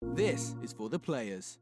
This is for the players.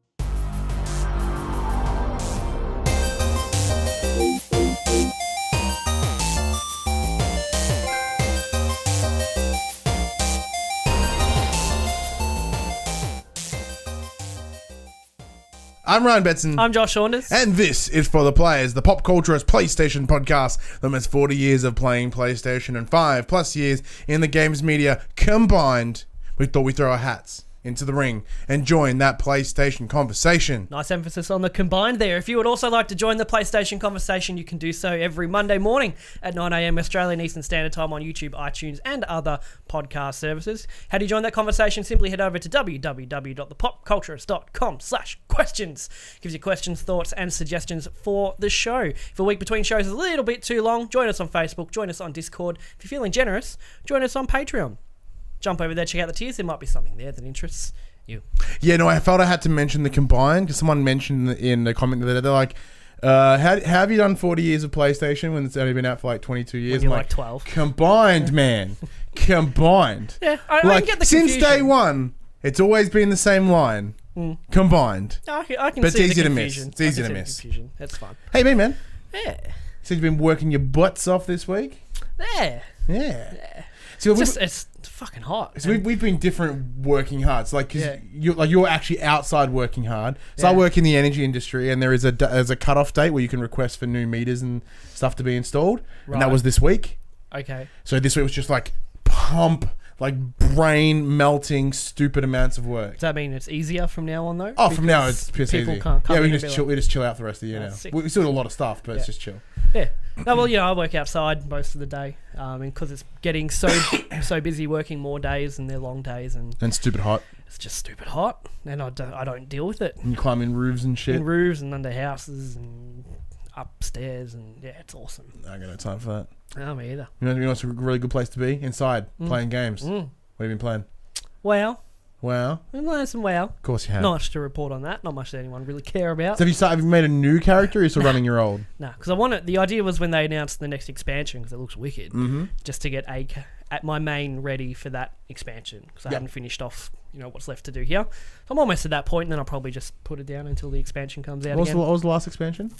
I'm Ryan Betson. I'm Josh Saunders. And this is For the Players, the PopCulturists PlayStation Podcast. The almost 40 years of playing PlayStation and 5+ years in the games media combined. We thought we'd throw our hats into the ring and join that PlayStation conversation. Nice emphasis on the combined there. If you would also like to join the PlayStation conversation, you can do so every Monday morning at 9 a.m. Australian Eastern Standard Time on YouTube, iTunes, and other podcast services. How do you join that conversation? Simply head over to www.thepopculturist.com/questions. Gives you questions, thoughts, and suggestions for the show. If a week between shows is a little bit too long, join us on Facebook, join us on Discord. If you're feeling generous, join us on Patreon. Jump over there, check out the tiers. There might be something there that interests you. Yeah, no, I felt I had to mention the combined because someone mentioned in the comment that they're like, how have you done 40 years of PlayStation when it's only been out for like 22 years? When you're like 12. Combined, man. Combined. Yeah, I can get the since confusion. day one, it's always been the same line. Combined. I can But it's see easy the to miss. confusion. It's easy I to can see the miss. confusion. That's fun. Hey, man. Yeah. So you've been working your butts off this week? Yeah. Yeah. So It's fucking hot. So we've been different working hard. So you're actually outside working hard. So I Yeah. work in the energy industry, and there's a cutoff date where you can request for new meters and stuff to be installed, and that Right. was this week. Okay. So this week was just like pump, like brain melting, stupid amounts of work. Does that mean it's easier from now on though? Oh, from now Because it's piss people easy. can't come Yeah, we in can and just be chill. like- We just chill out for the rest of the year now. That's sick. We still do a lot of stuff, but it's Yeah. just chill. Yeah. No, well, I work outside most of the day, because it's getting so busy working more days and they're long days, and And stupid hot. it's just stupid hot, and I don't deal with it. And you climb in roofs and shit. In roofs and under houses and upstairs, and yeah, it's awesome. I got no time for that. No, me either. You know what's a really good place to be? Inside, playing games. What have you been playing? Wow. Wow. I'm playing some WoW. Of course you have. Not much to report on that. Not much that anyone really care about. So have you made a new character or are you still running your old? No, because the idea was when they announced the next expansion, because it looks wicked, just to get at my main ready for that expansion, because I haven't finished off, what's left to do here. So I'm almost at that point, and then I'll probably just put it down until the expansion comes out again. What was the last expansion?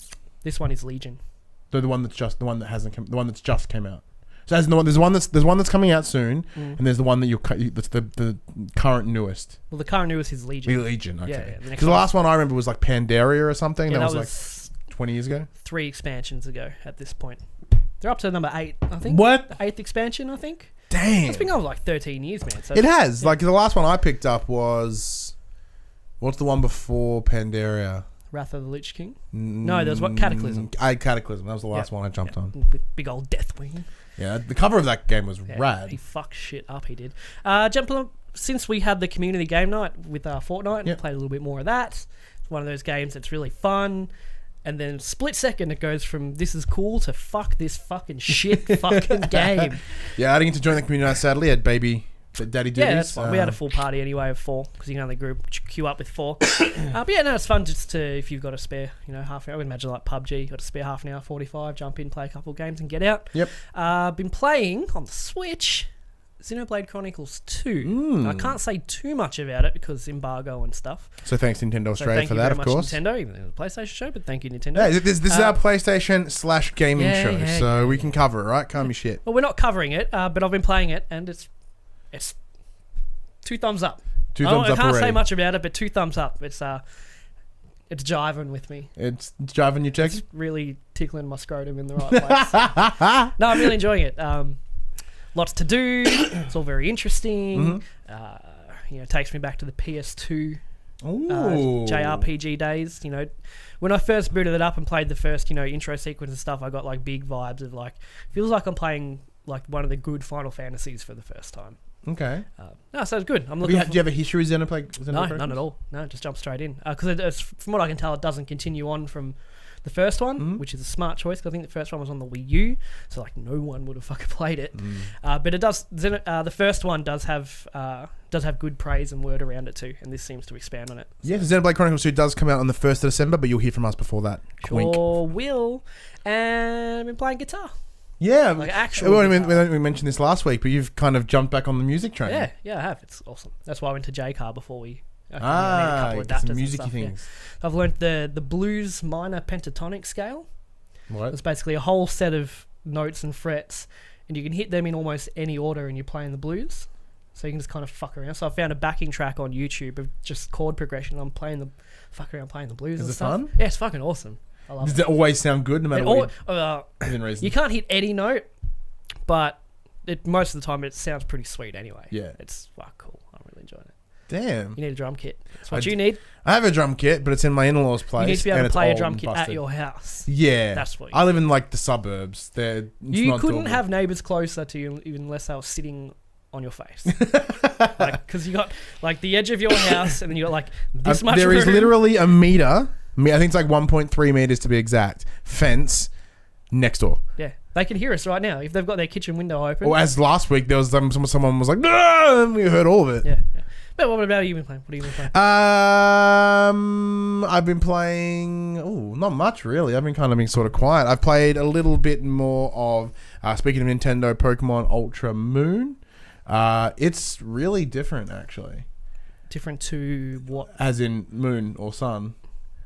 This one is Legion. The one that's just came out. So there's one that's coming out soon, and there's the one that's the current newest. Well, the current newest is Legion. The Legion, okay. Yeah, the next Because the last one I remember was like Pandaria or something. Yeah, that that was was like 20 years ago. 3 expansions ago at this point. They're up to number 8, I think. What? The 8th expansion, I think. Damn. It's been going for like 13 years, man. So It has. Like the last one I picked up was, what's the one before Pandaria? Wrath of the Lich King. No, there's what? Cataclysm. Cataclysm. That was the last one I jumped on. With big old Deathwing. Yeah, the cover of that game was Yeah, rad. He fucked shit up, he did. Since we had the community game night with Fortnite, played a little bit more of that. It's one of those games that's really fun. And then split second, it goes from this is cool to fuck this fucking shit fucking game. Yeah, I didn't get to join the community night, sadly. I had daddy duties. Yeah, that's fine. We had a full party anyway of 4, because you can only queue up with 4. But yeah, no, it's fun just to, if you've got a spare, half an hour. I would imagine like PUBG, you've got a spare half an hour, 45, jump in, play a couple of games and get out. Yep. Been playing on the Switch, Xenoblade Chronicles 2. I can't say too much about it because embargo and stuff. So thanks Nintendo So Australia thank for you that, very of much, course. Nintendo, even though it was a PlayStation show, but thank you, Nintendo. Yeah, this is our PlayStation / gaming show, yeah, so we can cover it, right? Calm your shit. Well, we're not covering it, but I've been playing it, and it's 2 thumbs up. Two thumbs up I can't already. say much about it, but 2 thumbs up. It's jiving with me. It's driving your checks. It's really tickling my scrotum in the right place. No, I'm really enjoying it. Lots to do. It's all very interesting. It takes me back to the PS2 JRPG days. When I first booted it up and played the first, intro sequence and stuff, I got like big vibes of like, feels like I'm playing like one of the good Final Fantasies for the first time. Okay. No, so it's good. I'm Do looking. you have a history with Xenoblade? No, none at all. No, just jump straight in. Because from what I can tell, it doesn't continue on from the first one, which is a smart choice. Because I think the first one was on the Wii U, so like no one would have fucking played it. But it does. The first one does have good praise and word around it too, and this seems to expand on it. Yeah, Xenoblade Chronicles 2 does come out on the 1st of December, but you'll hear from us before that. Wink. Sure will. And I've been playing guitar. Yeah, Like actual well, guitar. we mentioned this last week, but you've kind of jumped back on the music train. Yeah, I have. It's awesome. That's why I went to J-Car before we I need a couple of adapters some and music-y stuff, things. Yeah. I've learnt the blues minor pentatonic scale. What? It's basically a whole set of notes and frets, and you can hit them in almost any order, and you're playing the blues. So you can just kind of fuck around. So I found a backing track on YouTube of just chord progression. I'm playing the blues. Is and it stuff. fun? Yeah, it's fucking awesome. I love Does it. it always sound good no matter what? Within reason? You can't hit any note, but most of the time it sounds pretty sweet anyway. Yeah. It's cool. I'm really enjoying it. Damn. You need a drum kit. That's what you need. I have a drum kit, but it's in my in-laws' place. You need to be able and to it's play a old drum and kit at busted. your house. Yeah. That's what you I live in like the suburbs. You couldn't have neighbours closer to you even unless they were sitting on your face. Because you got like the edge of your house and then you got like this much There room. is literally a meter. I think it's like 1.3 meters to be exact. Fence next door. Yeah. They can hear us right now if they've got their kitchen window open. Or as last week, there was someone was like, "No!" and we heard all of it. Yeah. But what about you been playing? What have you been playing? I've been playing. Oh, not much really. I've been being sort of quiet. I've played a little bit more of. Speaking of Nintendo, Pokemon Ultra Moon. It's really different, actually. Different to what? As in Moon or Sun.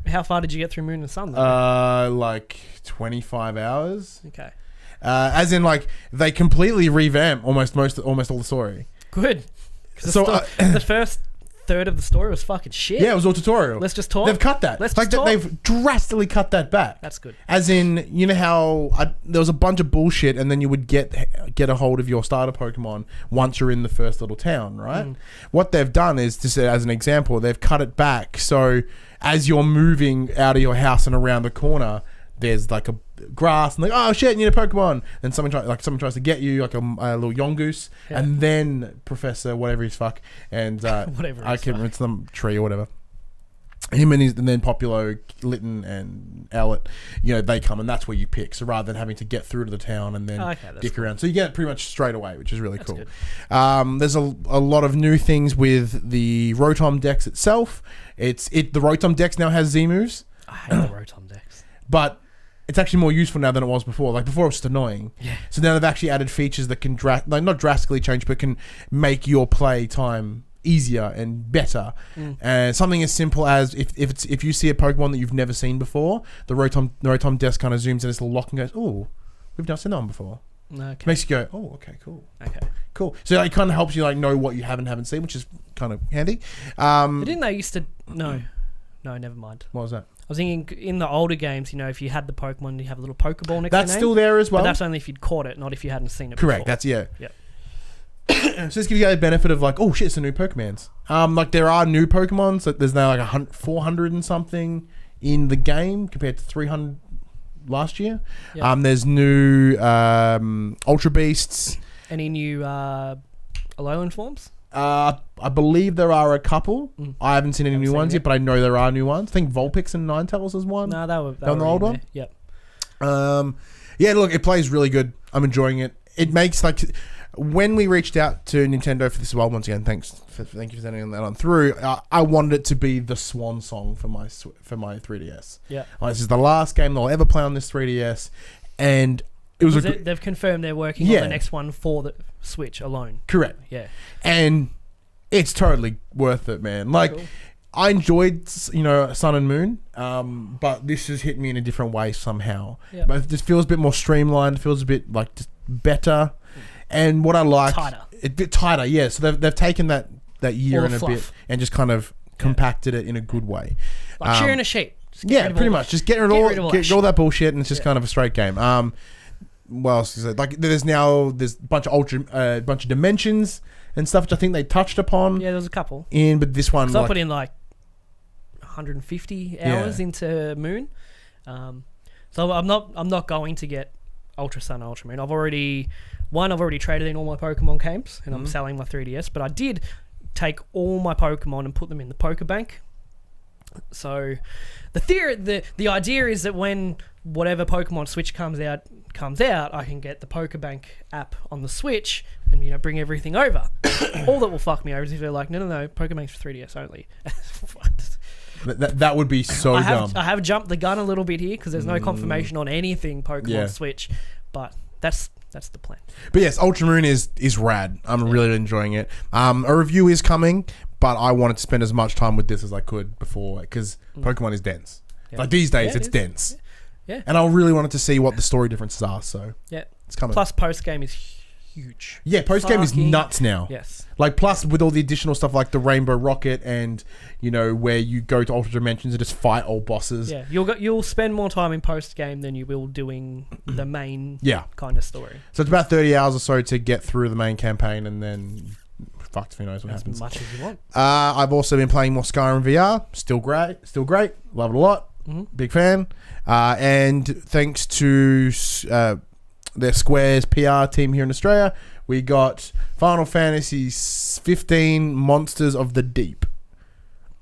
How far did you get through Moon and Sun? Though? Like 25 hours. Okay. As in, like, they completely revamp almost all the story. Good. So the first third of the story was fucking shit. Yeah, it was all tutorial. Let's just talk. They've cut that. Let's just talk. They've drastically cut that back. That's good. As in, you know how there was a bunch of bullshit, and then you would get a hold of your starter Pokemon once you're in the first little town, right? What they've done is, just as an example, they've cut it back. So as you're moving out of your house and around the corner, there's like a grass and like, oh shit, you need a Pokemon. And someone tries to get you, like a little Yongoose, and then Professor whatever he's fuck and whatever I can't remember some tree or whatever. Him and then Populo, Litten, and Owlet, they come, and that's where you pick. So rather than having to get through to the town and then dick around, so you get it pretty much straight away, which is really cool. There's a lot of new things with the Rotom Dex itself. The Rotom Dex now has Z moves. I hate the Rotom Dex, but it's actually more useful now than it was before. Like before, it was just annoying. Yeah. So now they've actually added features that can not drastically change, but can make your play time easier and better. And something as simple as if you see a Pokemon that you've never seen before, the Rotom Desk kind of zooms in its little lock and goes, "Oh, we've not seen that one before." Okay. Makes you go, "Oh, okay, cool." Okay. Cool. So it kind of helps you know what you haven't seen, which is kind of handy. Didn't they used to? No, never mind. What was that? I was thinking in the older games, if you had the Pokemon, you have a little Pokeball next to That's still there as well. But that's only if you'd caught it, not if you hadn't seen it Correct. before. That's yeah. Yep. So this gives you the benefit of like, oh shit, it's a new Pokemons. Like there are new Pokemons. So there's now like 400 and something in the game compared to 300 last year. Yep. There's new Ultra Beasts. Any new Alolan forms? I believe there are a couple. I haven't seen any new ones yet, but I know there are new ones. I think Vulpix and Ninetales is one. No, they were the old one. Yep. Yeah, look, it plays really good. I'm enjoying it. It makes like when we reached out to Nintendo for this as well. Once again, thank you for sending that on through. I wanted it to be the swan song for my 3DS. Yeah, this is the last game they'll ever play on this 3DS, and it was. They've confirmed they're working on the next one for the Switch alone. Correct. Yeah, and it's totally worth it, man. Like. Cool. I enjoyed, Sun and Moon, but this has hit me in a different way somehow. Yep. But it just feels a bit more streamlined. Feels a bit like just better. And what I like, a bit tighter, yeah. So they've taken that year and a bit and just kind of compacted it in a good way, like shearing a sheep. Pretty much. Just get rid of all that bullshit, and it's just kind of a straight game. What else is it? Like there's a bunch of dimensions and stuff, which I think they touched upon. Yeah, there was a couple. But this one, I put in like 150 hours into Moon, so I'm not going to get Ultra Sun, Ultra Moon. I've already traded in all my Pokemon games, and I'm selling my 3DS. But I did take all my Pokemon and put them in the Pokebank. So the idea is that when whatever Pokemon Switch comes out, I can get the Pokebank app on the Switch and bring everything over. All that will fuck me over is if they're like, no, Pokebank's for 3DS only. That would be so dumb. I have jumped the gun a little bit here because there's no confirmation on anything Pokemon Switch, but that's the plan. But yes, Ultra Moon is rad. I'm really enjoying it. A review is coming, but but I wanted to spend as much time with this as I could before, because Pokemon is dense. Yeah. Like these days, Yeah, it's dense. Yeah. And I really wanted to see what the story differences are, so Yeah. it's coming. Plus, post game is huge. Yeah, post game is Fucking- nuts now. Yes. Like, plus with all the additional stuff like the Rainbow Rocket and, you know, where you go to Ultra Dimensions and just fight old bosses. Yeah. You'll spend more time in post game than you will doing the main Yeah. kind of story. So it's about 30 hours or so to get through the main campaign, and then fucked who knows what As happens. much as you want. I've also been playing more Skyrim VR. Still great. Love it a lot. Big fan. And thanks to their Square's PR team here in Australia, we got Final Fantasy 15 Monsters of the Deep,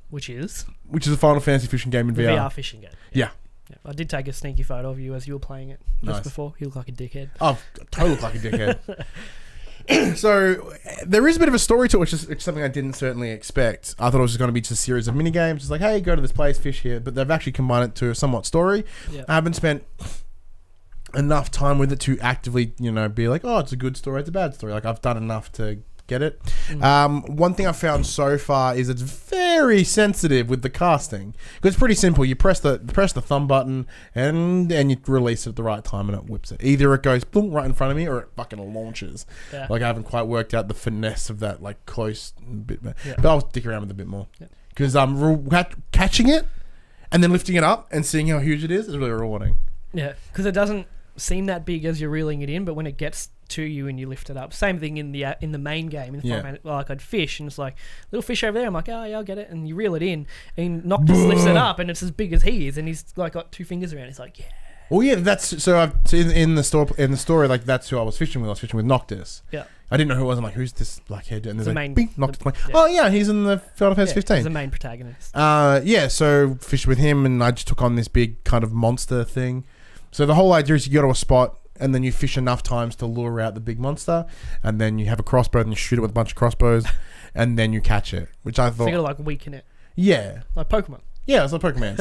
Which is which is a Final Fantasy fishing game in the VR. VR fishing game. Yeah. Yeah. I did take a sneaky photo of you as you were playing it just Nice. before. You look like a dickhead. Oh, totally look like a dickhead. So there is a bit of a story to it, which is something I didn't certainly expect. I thought it was just going to be just a series of mini games. It's like, hey, go to this place, fish here, but they've actually combined it to a somewhat story. Yeah. I haven't spent enough time with it to actively, you know, be like, oh, it's a good story, it's a bad story. Like, I've done enough to get it. One thing I've found so far is it's very sensitive with the casting, because it's pretty simple. You press the thumb button and you release it at the right time and it whips it. Either it goes boom right in front of me or it fucking launches. Yeah. Like, I haven't quite worked out the finesse of that, like, close bit, Yeah. but I'll stick around with it a bit more, because catching it and then lifting it up and seeing how huge it is really rewarding. Yeah, because it doesn't seem that big as you're reeling it in, but when it gets to you and you lift it up, same thing in the main game. In the Yeah. Final Fantasy, like I'd fish and it's like little fish over there. I'm like, oh yeah, I'll get it, and you reel it in, and Noctis lifts it up, and it's as big as he is, and he's like got 2 fingers around. He's like, yeah, Well, yeah, that's so. In the story, like that's who I was fishing with. I was fishing with Noctis. yeah. I didn't know who it was. I'm like, who's this blackhead? And The there's like, main- bing, Noctis. the- I'm like, yeah. oh yeah, he's in the Final Fantasy He's 15. the main protagonist. Yeah, so fished with him, and I just took on this big kind of monster thing. So the whole idea is you go to a spot, and then you fish enough times to lure out the big monster, and then you have a crossbow and you shoot it with a bunch of crossbows, and then you catch it. Which I So thought, you gotta like weaken it, yeah, like Pokemon. it's like Pokemon,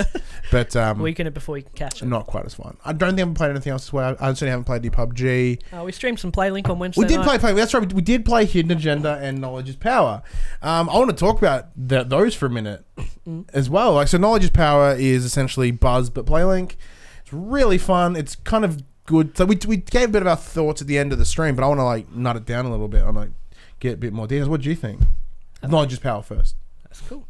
but Weaken it before you can catch it. not quite as fun. I don't think I've played anything else as well. I certainly haven't played any PUBG. We streamed some PlayLink on Wednesday. We did night. play. That's right. We did play Hidden Agenda and Knowledge is Power. I want to talk about those for a minute as well. Like, so Knowledge is Power is essentially Buzz but PlayLink. It's really fun. It's kind of good. So we gave a bit of our thoughts at the end of the stream, but I want to like nut it down a little bit. I want to get a bit more details. What do you think? Knowledge is Power first. That's cool.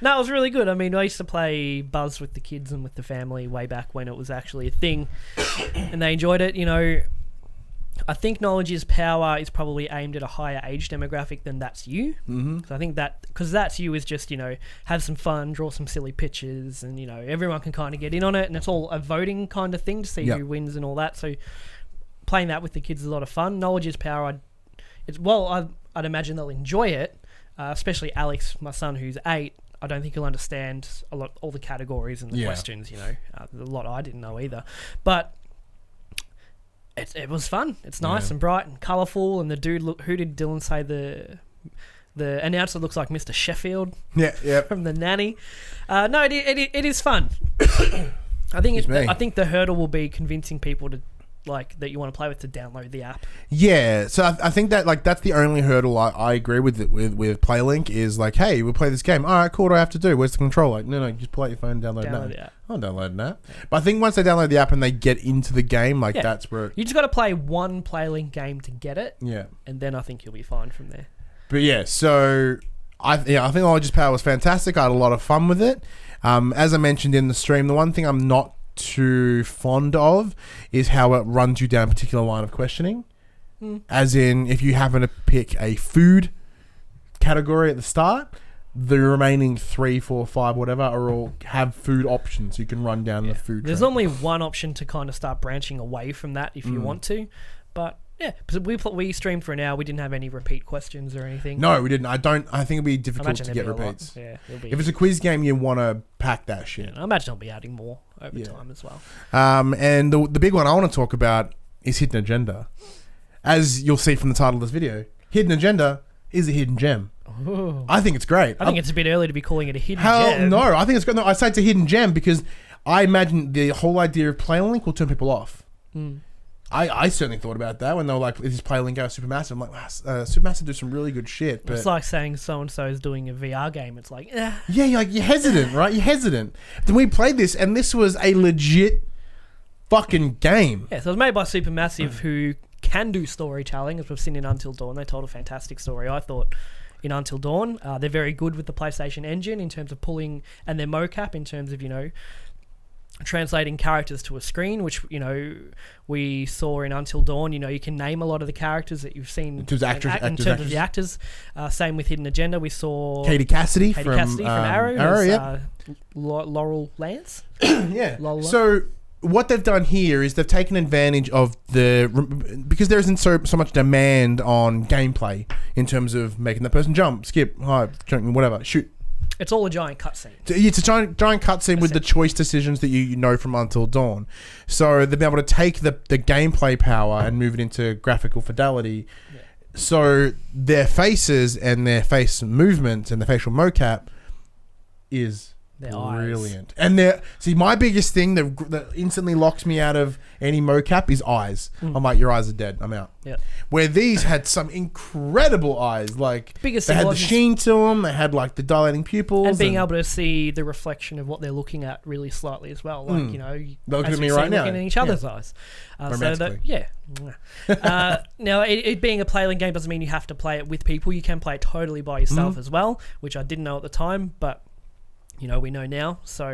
No, it was really good. I mean, I used to play Buzz with the kids and with the family way back when it was actually a thing, and they enjoyed it. You know, I think Knowledge is Power is probably aimed at a higher age demographic than That's You. Mm-hmm. So I think that, because That's You is just, you know, have some fun, draw some silly pictures, and, you know, everyone can kind of get in on it, and it's all a voting kind of thing to see who wins and all that. So playing that with the kids is a lot of fun. Knowledge is Power. I'd imagine they'll enjoy it. Especially Alex, my son, who's 8. I don't think he'll understand all the categories and the questions. You know, a lot I didn't know either. But it was fun. It's nice and bright and colourful. And the dude, who did Dylan say the announcer looks like Mr. Sheffield? Yeah. From The Nanny. No, it is fun. I think the hurdle will be convincing people to like that you want to play with to download the app. Yeah, so I think that like that's the only hurdle I agree with PlayLink is like, hey, we'll play this game. All right, cool. What do I have to do? Where's the controller? Like, no, just pull out your phone, download an the app. app. I'll download an app. But I think once they download the app and they get into the game, like that's where you just got to play one PlayLink game to get it. Yeah, and then I think you'll be fine from there. But yeah, so I think Knowledge is Power was fantastic. I had a lot of fun with it. As I mentioned in the stream, the one thing I'm not too fond of is how it runs you down a particular line of questioning. As in, if you happen to pick a food category at the start, the remaining 3, 4, 5, whatever are all have food options. You can run down the food. There's track. only one option to kind of start branching away from that if you want to, but yeah, because we streamed for an hour. We didn't have any repeat questions or anything. No, we didn't. I think it'd be difficult imagine to get there'd be a lot. repeats. Yeah, If it's a quiz game, you want to pack that shit. I imagine I'll be adding more over time as well. And the big one I want to talk about is Hidden Agenda. As you'll see from the title of this video, Hidden Agenda is a hidden gem. Ooh. I think it's great. I think it's a bit early to be calling it a hidden Hell gem. no, I think it's good. No, I say it's a hidden gem because I imagine the whole idea of PlayLink will turn people off. I certainly thought about that when they were like, "Is this PlayLink out Supermassive?" I'm like, wow, Supermassive do some really good shit. But It's like saying so and so is doing a VR game. It's like, yeah, you're hesitant, right? You're hesitant. Then we played this, and this was a legit fucking game. Yeah, so it was made by Supermassive, who can do storytelling, as we've seen in Until Dawn. They told a fantastic story, I thought, in Until Dawn. They're very good with the PlayStation Engine in terms of pulling, and their mocap in terms of, translating characters to a screen, which, we saw in Until Dawn. You can name a lot of the characters that you've seen in terms of the actors. Same with Hidden Agenda. We saw Katie Cassidy from Arrow. Arrow, Laurel Lance. Yeah. Lola. So what they've done here is they've taken advantage of because there isn't so much demand on gameplay in terms of making the person jump, skip, hide, whatever, shoot. It's all a giant cutscene. It's a giant cutscene with the choice decisions that you know from Until Dawn. So they've been able to take the gameplay power and move it into graphical fidelity. Yeah. So their faces and their face movements and the facial mocap is brilliant. And my biggest thing that instantly locks me out of any mocap is eyes. I'm like, your eyes are dead. I'm out. Yeah. Where these had some incredible eyes, like biggest they had the sheen to them. They had like the dilating pupils, and being able to see the reflection of what they're looking at really slightly as well. Like look at me right now, looking at each other's eyes. Romantically. Now, it being a PlayLink game doesn't mean you have to play it with people. You can play it totally by yourself as well, which I didn't know at the time, but we know now. So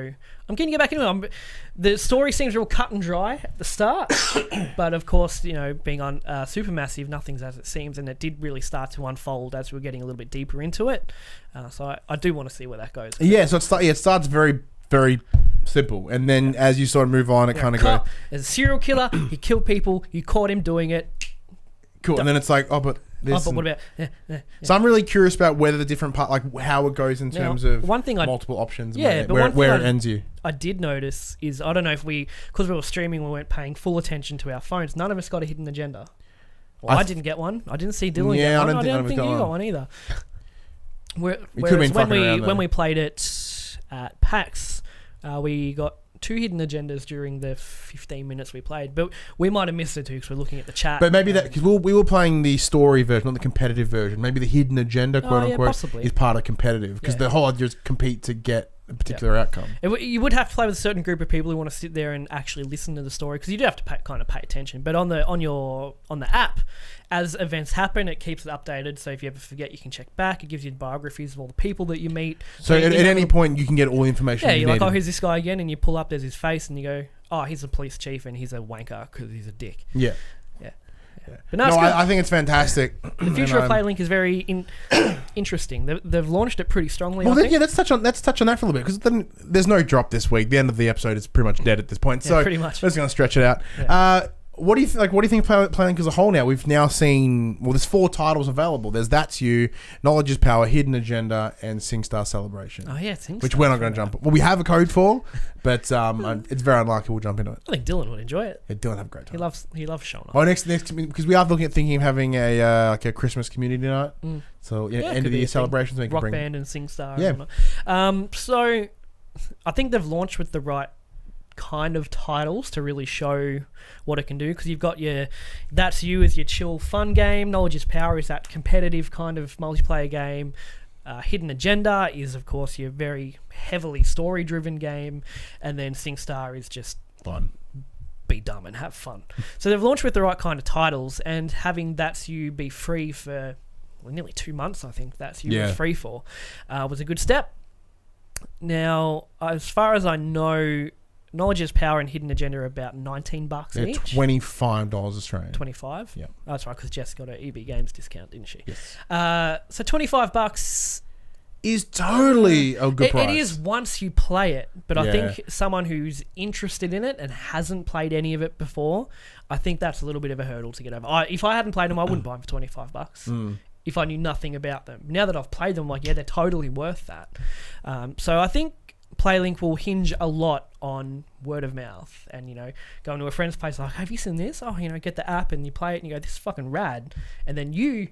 I'm keen to get back into it. The story seems real cut and dry at the start, but of course, being on Supermassive, nothing's as it seems, and it did really start to unfold as we were getting a little bit deeper into it. So I do want to see where that goes. Yeah, so it starts very, very simple, and then as you sort of move on, it kind of goes. There's a serial killer. He killed people. You caught him doing it. Cool, and then it's like, but what about? So I'm really curious about whether the different part, like how it goes in terms of multiple options. Where it ends you. I did notice is, I don't know if because we were streaming, we weren't paying full attention to our phones. None of us got a hidden agenda. Well, I didn't get one. I didn't see Dylan get one. I don't think you got one either. Whereas when we played it at PAX, we got 2 hidden agendas during the 15 minutes we played, but we might have missed it too because we're looking at the chat. But maybe because we were playing the story version, not the competitive version. Maybe the hidden agenda, quote unquote, is part of competitive, because the whole idea is compete to get a particular outcome. You would have to play with a certain group of people who want to sit there and actually listen to the story, because you do have to kind of pay attention. But on the app, as events happen, it keeps it updated. So if you ever forget, you can check back. It gives you biographies of all the people that you meet. So at any point, you can get all the information. Yeah, you're like, oh, here's this guy again, and you pull up, there's his face, and you go, oh, he's a police chief, and he's a wanker because he's a dick. Yeah. But no, I think it's fantastic. The future of PlayLink is very interesting. They've launched it pretty strongly. Well, let's touch on that for a little bit, because there's no drop this week. The end of the episode is pretty much dead at this point. So pretty much. We're just going to stretch it out. Yeah. What do you think? What do you think of PlayLink as a whole now? We've now seen, there's 4 titles available. There's That's You, Knowledge is Power, Hidden Agenda, and SingStar Celebration. Oh yeah, SingStar. Which we're not going to jump. Well, we have a code for, but it's very unlikely we'll jump into it. I think Dylan would enjoy it. Yeah, Dylan have a great time. He loves showing up. Oh, next, because we are thinking of having a Christmas community night. So end of the year celebrations. We can rock band and SingStar. Yeah. So I think they've launched with the right kind of titles to really show what it can do, because you've got That's You as your chill fun game, Knowledge is Power is that competitive kind of multiplayer game, Hidden Agenda is of course your very heavily story driven game, and then SingStar is just fun, be dumb and have fun. So they've launched with the right kind of titles, and having That's You be free for nearly 2 months, I think That's You was free for, was a good step. Now, as far as I know, Knowledge is Power and Hidden Agenda are about $19 each. $25 Australian. 25? Yeah. Oh, that's right, because Jess got her EB Games discount, didn't she? Yes. So $25 is totally a good price. It is once you play it, but I think someone who's interested in it and hasn't played any of it before, I think that's a little bit of a hurdle to get over. If I hadn't played them, I wouldn't buy them for $25. If I knew nothing about them. Now that I've played them, I'm like, yeah, they're totally worth that. So I think PlayLink will hinge a lot on word of mouth, and going to a friend's place like, have you seen this? Oh, get the app and you play it and you go, this is fucking rad, and then you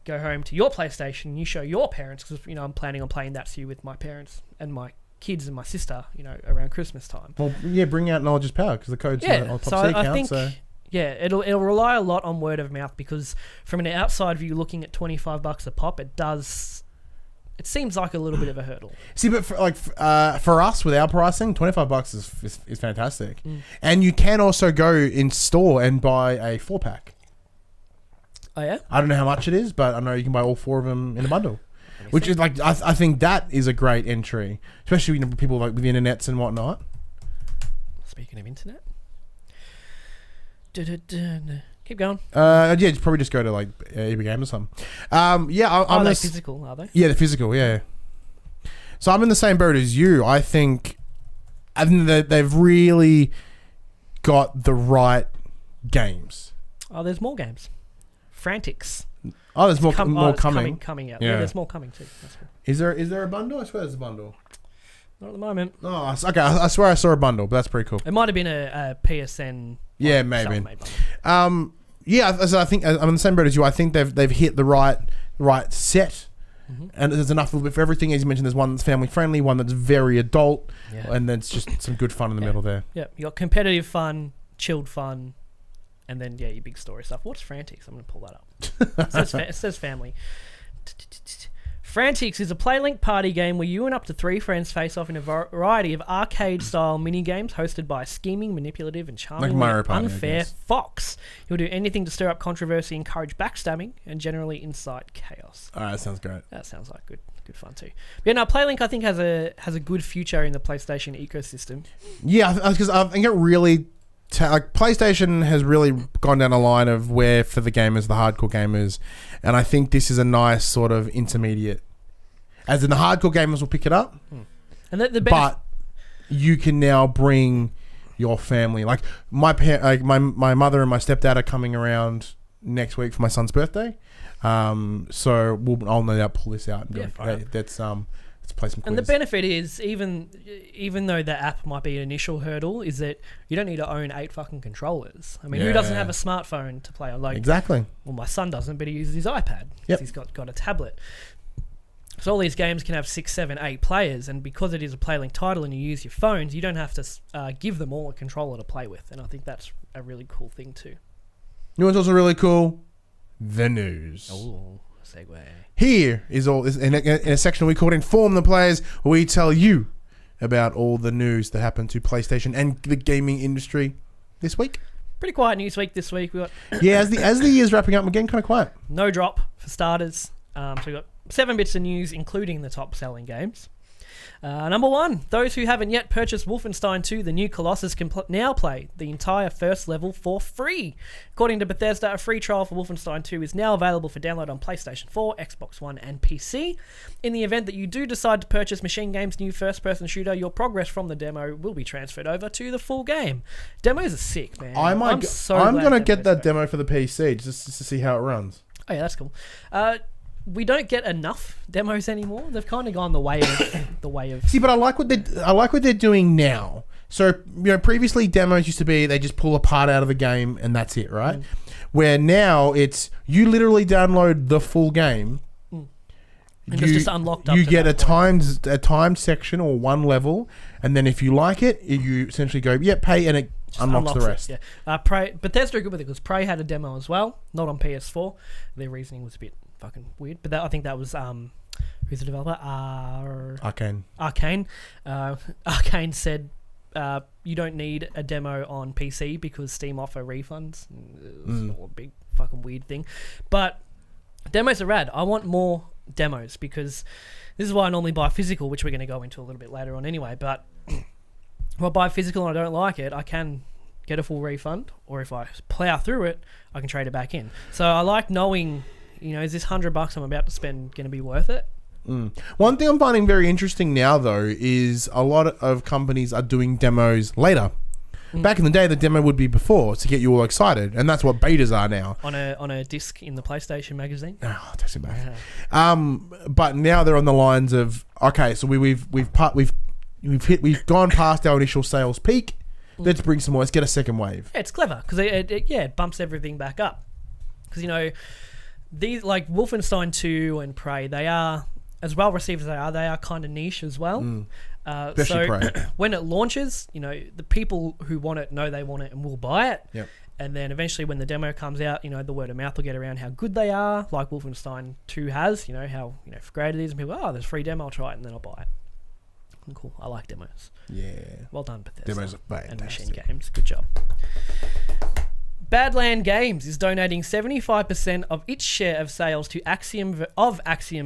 go home to your PlayStation and you show your parents, because I'm planning on playing That's You with my parents and my kids and my sister around Christmas time. Well, bring out Knowledge is Power, because the code's on PopC account. I think Yeah, it'll rely a lot on word of mouth, because from an outside view looking at $25 a pop, it seems like a little bit of a hurdle. See, but for us with our pricing, $25 is fantastic, and you can also go in store and buy a 4-pack. Oh yeah, I don't know how much it is, but I know you can buy all 4 of them in a bundle, which is like I think that is a great entry, especially people like with the internets and whatnot. Speaking of internet. Keep going. Probably just go to like EB Game or something. I'm they physical, are they? Yeah, they're physical. Yeah. So I'm in the same boat as you. I think that they've really got the right games. Oh, there's more games. Frantics. Oh, there's more coming. Coming out. Yeah, there's more coming too. That's cool. Is there a bundle? I swear there's a bundle. Not at the moment. Oh, okay. I swear I saw a bundle, but that's pretty cool. It might have been a PSN. Yeah, maybe. So I think I'm in the same boat as you. I think they've hit the right set, and there's enough of everything. As you mentioned, there's one that's family friendly, one that's very adult, and then it's just some good fun in the middle there. Yeah, you got competitive fun, chilled fun, and then your big story stuff. What's Frantics? I'm gonna pull that up. It says family. Frantics is a PlayLink party game where you and up to 3 friends face off in a variety of arcade-style mini-games hosted by a scheming, manipulative, and charmingly unfair fox. You'll do anything to stir up controversy, encourage backstabbing, and generally incite chaos. All right, that sounds great. That sounds like good fun too. But yeah, no, PlayLink I think has a good future in the PlayStation ecosystem. Yeah, because I think it really... PlayStation has really gone down a line of where for the gamers, the hardcore gamers, and I think this is a nice sort of intermediate. As in, the hardcore gamers will pick it up, and but you can now bring your family. Like my mother and my stepdad are coming around next week for my son's birthday, so I'll no doubt pull this out and go. Hey, let's play some quiz. And the benefit is, even though the app might be an initial hurdle, is that you don't need to own 8 fucking controllers. I mean, who doesn't have a smartphone to play on? Like, exactly. Well, my son doesn't, but he uses his iPad. Yep. He's got a tablet. So all these games can have 6, 7, 8 players, and because it is a PlayLink title and you use your phones, you don't have to give them all a controller to play with. And I think that's a really cool thing too. You know what's also really cool? The news. Oh, segue. Here is in a section we call Inform the Players, where we tell you about all the news that happened to PlayStation and the gaming industry this week. Pretty quiet news week this week. We got as the year's wrapping up, we're getting kind of quiet. No drop for starters. So we got 7 bits of news, including the top selling games. Number 1, those who haven't yet purchased Wolfenstein 2, the new Colossus, can now play the entire first level for free. According to Bethesda, a free trial for Wolfenstein 2 is now available for download on PlayStation 4, Xbox One, and PC. In the event that you do decide to purchase Machine Games' new first-person shooter, your progress from the demo will be transferred over to the full game. Demos are sick, man. I'm going to get that demo for the PC just to see how it runs. Oh yeah, that's cool. We don't get enough demos anymore. They've kind of gone the way of. See, but I like what they're doing now. So, previously demos used to be they just pull a part out of the game and that's it, right? Where now it's you literally download the full game. And it's just unlocked up. You get a timed section or one level, and then if you like it, you essentially go, pay, and it unlocks the rest. Bethesda are good with it because Prey had a demo as well, not on PS4. Their reasoning was a bit fucking weird, but I think that was who's the developer? Arcane. Arcane said you don't need a demo on PC because Steam offer refunds. It's a big fucking weird thing, but demos are rad. I want more demos because this is why I normally buy physical, which we're going to go into a little bit later on anyway. But if I buy physical and I don't like it, I can get a full refund, or if I plow through it, I can trade it back in. So I like knowing, is this $100 I'm about to spend going to be worth it? One thing I'm finding very interesting now, though, is a lot of companies are doing demos later. Back in the day, the demo would be before to get you all excited, and that's what betas are now. On a disc in the PlayStation magazine. Oh, takes it back. Yeah. But now they're on the lines of so we've gone past our initial sales peak. Let's bring some more. Let's get a second wave. Yeah, it's clever because it bumps everything back up. Because these like Wolfenstein 2 and Prey, they are as well received as they are kind of niche as well. Especially Prey. When it launches, the people who want it know they want it and will buy it. Yep. And then eventually when the demo comes out, the word of mouth will get around how good they are, like Wolfenstein 2 has, how great it is, and people go, there's a free demo, I'll try it, and then I'll buy it. Cool. I like demos. Yeah. Well done, Bethesda. Demos are fantastic. And Machine Games. Good job. Badland Games is donating 75% of its share of sales to Axiom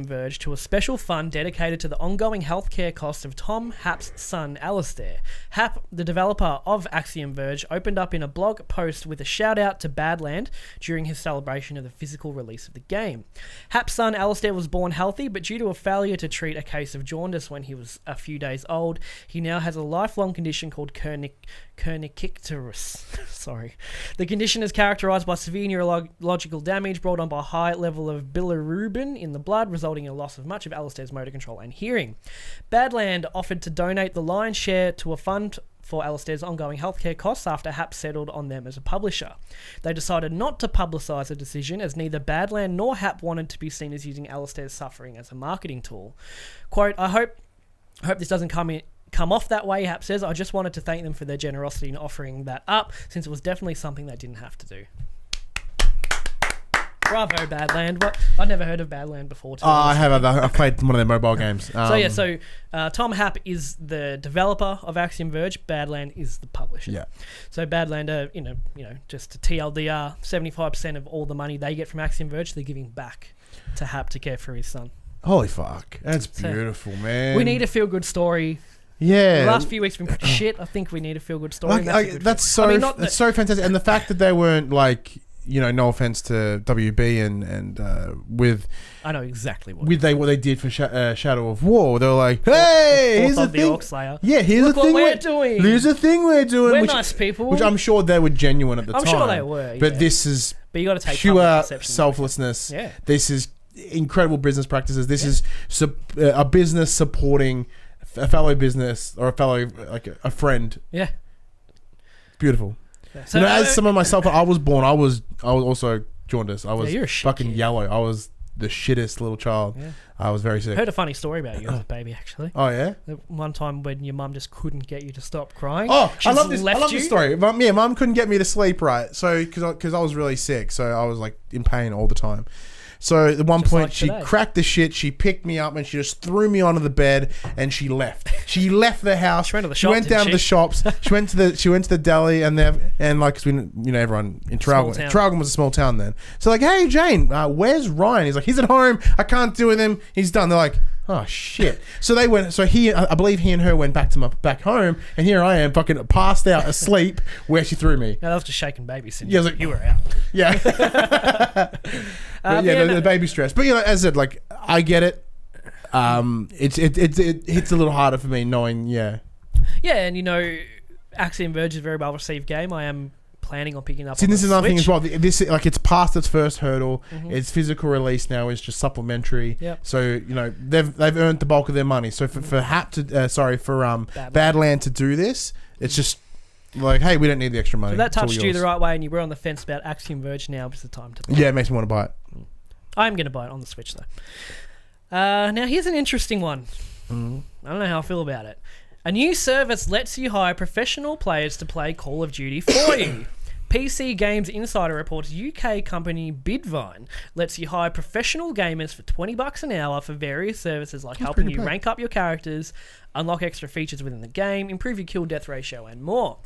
Verge to a special fund dedicated to the ongoing healthcare costs of Tom Happ's son, Alistair. Happ, the developer of Axiom Verge, opened up in a blog post with a shout-out to Badland during his celebration of the physical release of the game. Happ's son, Alistair, was born healthy, but due to a failure to treat a case of jaundice when he was a few days old, he now has a lifelong condition called kernicterus. Sorry. The condition is characterized by severe neurological damage brought on by a high level of bilirubin in the blood, resulting in a loss of much of Alistair's motor control and hearing. Badland offered to donate the lion's share to a fund for Alistair's ongoing healthcare costs after Happ settled on them as a publisher. They decided not to publicise the decision, as neither Badland nor Happ wanted to be seen as using Alistair's suffering as a marketing tool. Quote, I hope this doesn't come off that way, Happ says. I just wanted to thank them for their generosity in offering that up, since it was definitely something they didn't have to do. Bravo, Badland. I'd never heard of Badland before. I have. I've played one of their mobile games. Tom Happ is the developer of Axiom Verge. Badland is the publisher. Yeah. So Badland, just to TLDR, 75% of all the money they get from Axiom Verge, they're giving back to Happ to care for his son. Holy fuck. That's beautiful, man. We need a feel-good story. Yeah. The last few weeks have been pretty shit. I think we need a feel-good story. That's so fantastic. And the fact that they weren't no offense to WB and with I know exactly what they did for Shadow of War. They were like, hey, here's the thing. Slayer. Yeah, here's the thing we're doing. Here's the thing we're doing. We're nice people. Which I'm sure they were genuine at the time. I'm sure they were. Yeah. But this is you got to take pure selflessness. Yeah. This is incredible business practices. This is a business supporting a fellow business or a friend. Yeah. Beautiful. Yeah. So as someone myself, I was born. I was also jaundiced. I was you're a fucking kid. yellow. I was the shittest little child. Yeah. I was very sick. I heard a funny story about you as a baby, actually. Oh yeah. One time when your mum just couldn't get you to stop crying. Oh, I love this story. Mum couldn't get me to sleep, right? So because I was really sick, so I was like in pain all the time. So at one point, she cracked the shit. She picked me up and she just threw me onto the bed and she left. She left the house. She went to the She shop, went down to the shops. She went to the deli and cause we, everyone in Traralgon. Traralgon was a small town then. So like, hey Jane, where's Ryan? He's like, he's at home. I can't do with him. He's done. They're like, oh shit. So they went. So I believe he and her went back home, and here I am, fucking passed out asleep where she threw me. No, that was just shaking baby syndrome. Yeah, like, you were out. Yeah. The baby stress. But as I said, I get it. It hits a little harder for me knowing. Yeah. Yeah, and Axiom Verge is a very well received game. I am planning on picking up. See, on this is another thing as Switch. well. This it's past its first hurdle. Mm-hmm. Its physical release now is just supplementary. Yep. So they've earned the bulk of their money. So for Badland to do this, it's just like, hey, we don't need the extra money. So that touched you the right way, and you were on the fence about Axiom Verge. Now is the time to buy it. Yeah, it makes me want to buy it. I am going to buy it on the Switch though. Now here's an interesting one. Mm-hmm. I don't know how I feel about it. A new service lets you hire professional players to play Call of Duty for you. PC Games Insider reports UK company Bidvine lets you hire professional gamers for $20 an hour for various services like helping you rank up your characters, unlock extra features within the game, improve your kill-death ratio, and more.